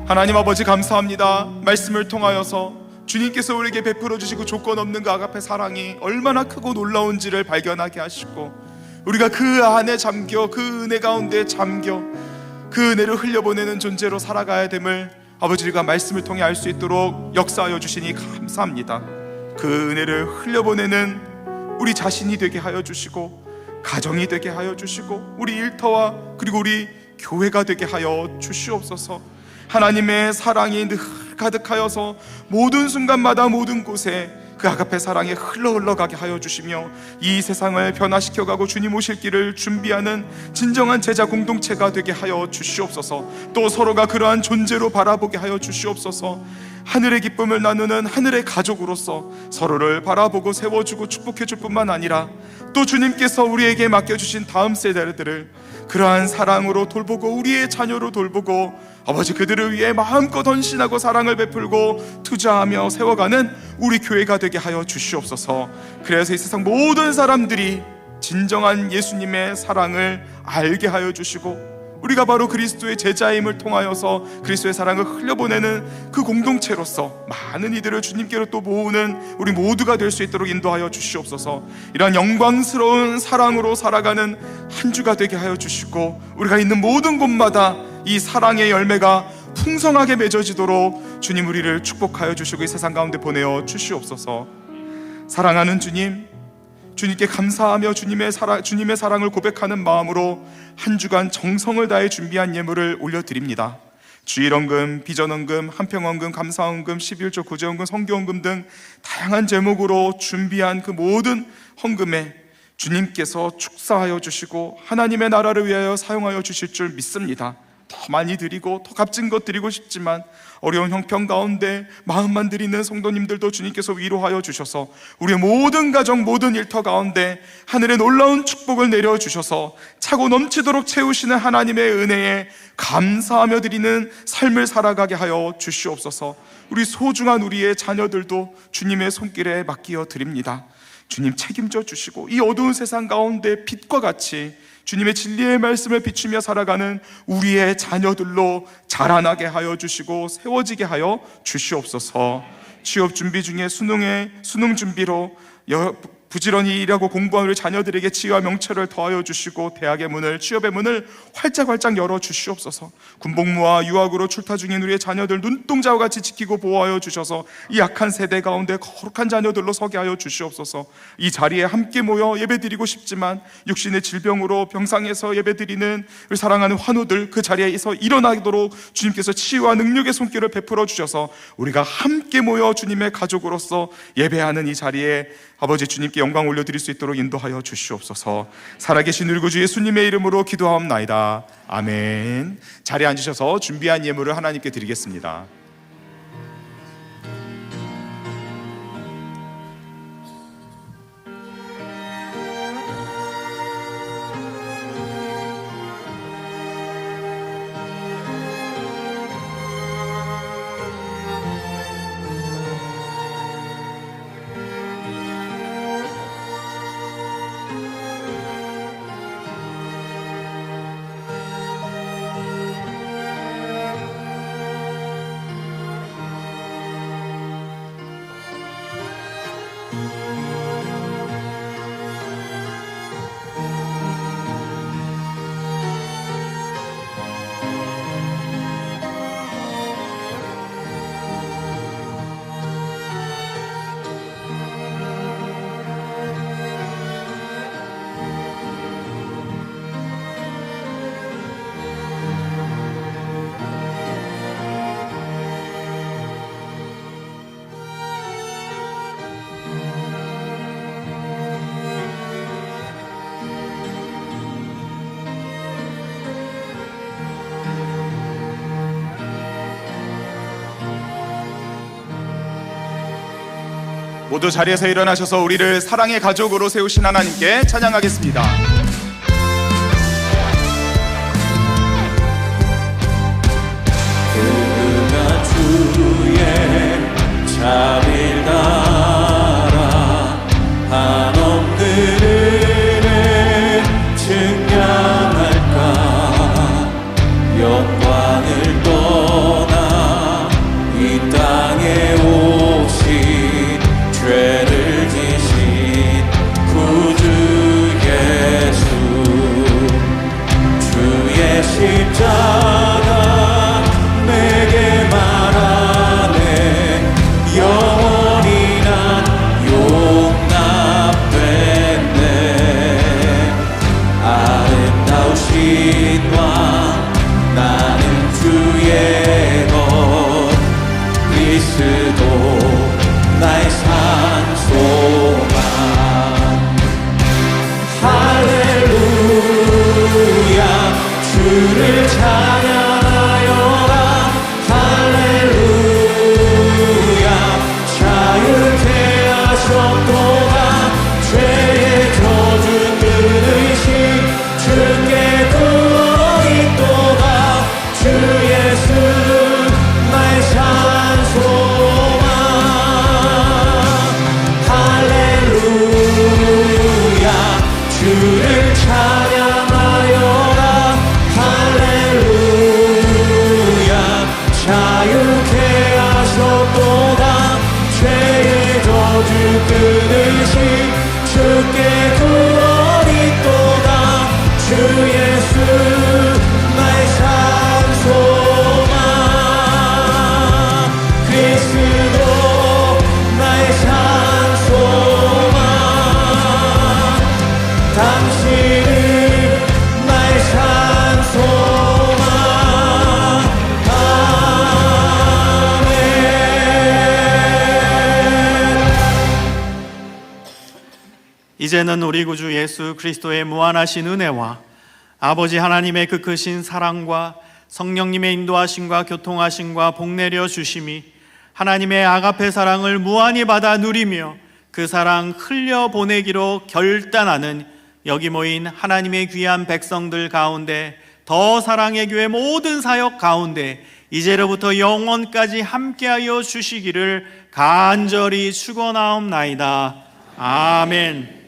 하나님 아버지 감사합니다. 말씀을 통하여서 주님께서 우리에게 베풀어 주시고 조건 없는 그 아가페 사랑이 얼마나 크고 놀라운지를 발견하게 하시고 우리가 그 안에 잠겨 그 은혜 가운데 잠겨 그 은혜를 흘려보내는 존재로 살아가야 됨을 아버지가 말씀을 통해 알 수 있도록 역사하여 주시니 감사합니다. 그 은혜를 흘려보내는 우리 자신이 되게 하여 주시고 가정이 되게 하여 주시고 우리 일터와 그리고 우리 교회가 되게 하여 주시옵소서. 하나님의 사랑이 늘 가득하여서 모든 순간마다 모든 곳에 그 아가페 사랑이 흘러가게 하여 주시며 이 세상을 변화시켜가고 주님 오실 길을 준비하는 진정한 제자 공동체가 되게 하여 주시옵소서. 또 서로가 그러한 존재로 바라보게 하여 주시옵소서. 하늘의 기쁨을 나누는 하늘의 가족으로서 서로를 바라보고 세워주고 축복해줄 뿐만 아니라 또 주님께서 우리에게 맡겨주신 다음 세대들을 그러한 사랑으로 돌보고 우리의 자녀로 돌보고 아버지 그들을 위해 마음껏 헌신하고 사랑을 베풀고 투자하며 세워가는 우리 교회가 되게 하여 주시옵소서. 그래서 이 세상 모든 사람들이 진정한 예수님의 사랑을 알게 하여 주시고 우리가 바로 그리스도의 제자임을 통하여서 그리스도의 사랑을 흘려보내는 그 공동체로서 많은 이들을 주님께로 또 모으는 우리 모두가 될 수 있도록 인도하여 주시옵소서. 이러한 영광스러운 사랑으로 살아가는 한 주가 되게 하여 주시고 우리가 있는 모든 곳마다 이 사랑의 열매가 풍성하게 맺어지도록 주님 우리를 축복하여 주시고 이 세상 가운데 보내어 주시옵소서. 사랑하는 주님, 주님께 감사하며 주님의 사랑을 고백하는 마음으로 한 주간 정성을 다해 준비한 예물을 올려드립니다. 주일헌금, 비전헌금, 한평헌금, 감사헌금, 11조 구제헌금, 성교헌금 등 다양한 제목으로 준비한 그 모든 헌금에 주님께서 축사하여 주시고 하나님의 나라를 위하여 사용하여 주실 줄 믿습니다. 더 많이 드리고 더 값진 것 드리고 싶지만 어려운 형편 가운데 마음만 드리는 성도님들도 주님께서 위로하여 주셔서 우리의 모든 가정 모든 일터 가운데 하늘의 놀라운 축복을 내려주셔서 차고 넘치도록 채우시는 하나님의 은혜에 감사하며 드리는 삶을 살아가게 하여 주시옵소서. 우리 소중한 우리의 자녀들도 주님의 손길에 맡기어 드립니다. 주님 책임져 주시고 이 어두운 세상 가운데 빛과 같이 주님의 진리의 말씀을 비추며 살아가는 우리의 자녀들로 자라나게 하여 주시고 세워지게 하여 주시옵소서. 취업 준비 중에 수능 준비로 부지런히 일하고 공부하는 우리 자녀들에게 지혜와 명철을 더하여 주시고 대학의 문을, 취업의 문을 활짝활짝 열어 주시옵소서. 군복무와 유학으로 출타 중인 우리의 자녀들 눈동자와 같이 지키고 보호하여 주셔서 이 약한 세대 가운데 거룩한 자녀들로 서게 하여 주시옵소서. 이 자리에 함께 모여 예배드리고 싶지만 육신의 질병으로 병상에서 예배드리는 우리 사랑하는 환우들, 그 자리에서 일어나도록 주님께서 치유와 능력의 손길을 베풀어 주셔서 우리가 함께 모여 주님의 가족으로서 예배하는 이 자리에 아버지 주님께 영광 올려드릴 수 있도록 인도하여 주시옵소서. 살아계신 우리 구주 예수님의 이름으로 기도하옵나이다. 아멘. 자리에 앉으셔서 준비한 예물을 하나님께 드리겠습니다. 모두 자리에서 일어나셔서 우리를 사랑의 가족으로 세우신 하나님께 찬양하겠습니다. 그가 주의 자비를 따라 한없는 은혜 증량할까. 영광을 떠나 이 땅에 오신 죄를 지신 구주 예수, 주의 십자가 내게 말하네. 영원히 난 용납됐네. 아름다우신 왕 나는 주의 것 그리스도 나의 산소만. 할렐루야 주를 찬양하여라. 할렐루야 자유케 하셨도다. 죄의 저주 끊으신 주께 구원있도다. 주 예수 나의 산소만. 할렐루야 주를 찬양하여라. 할렐루야 자유케 하셨도다. 죄의 저주 끊으신 주께 구원있도다. 주 예수 나의 산소만. 그리스도 나의 산소만. 당신은 나의 산소만. 아멘. 이제는 우리 구주 예수 그리스도의 무한하신 은혜와 아버지 하나님의 그 크신 사랑과 성령님의 인도하심과 교통하심과 복내려 주심이 하나님의 아가페 사랑을 무한히 받아 누리며 그 사랑 흘려보내기로 결단하는 여기 모인 하나님의 귀한 백성들 가운데, 더 사랑의 교회 모든 사역 가운데 이제로부터 영원까지 함께하여 주시기를 간절히 축원하옵나이다. 아멘.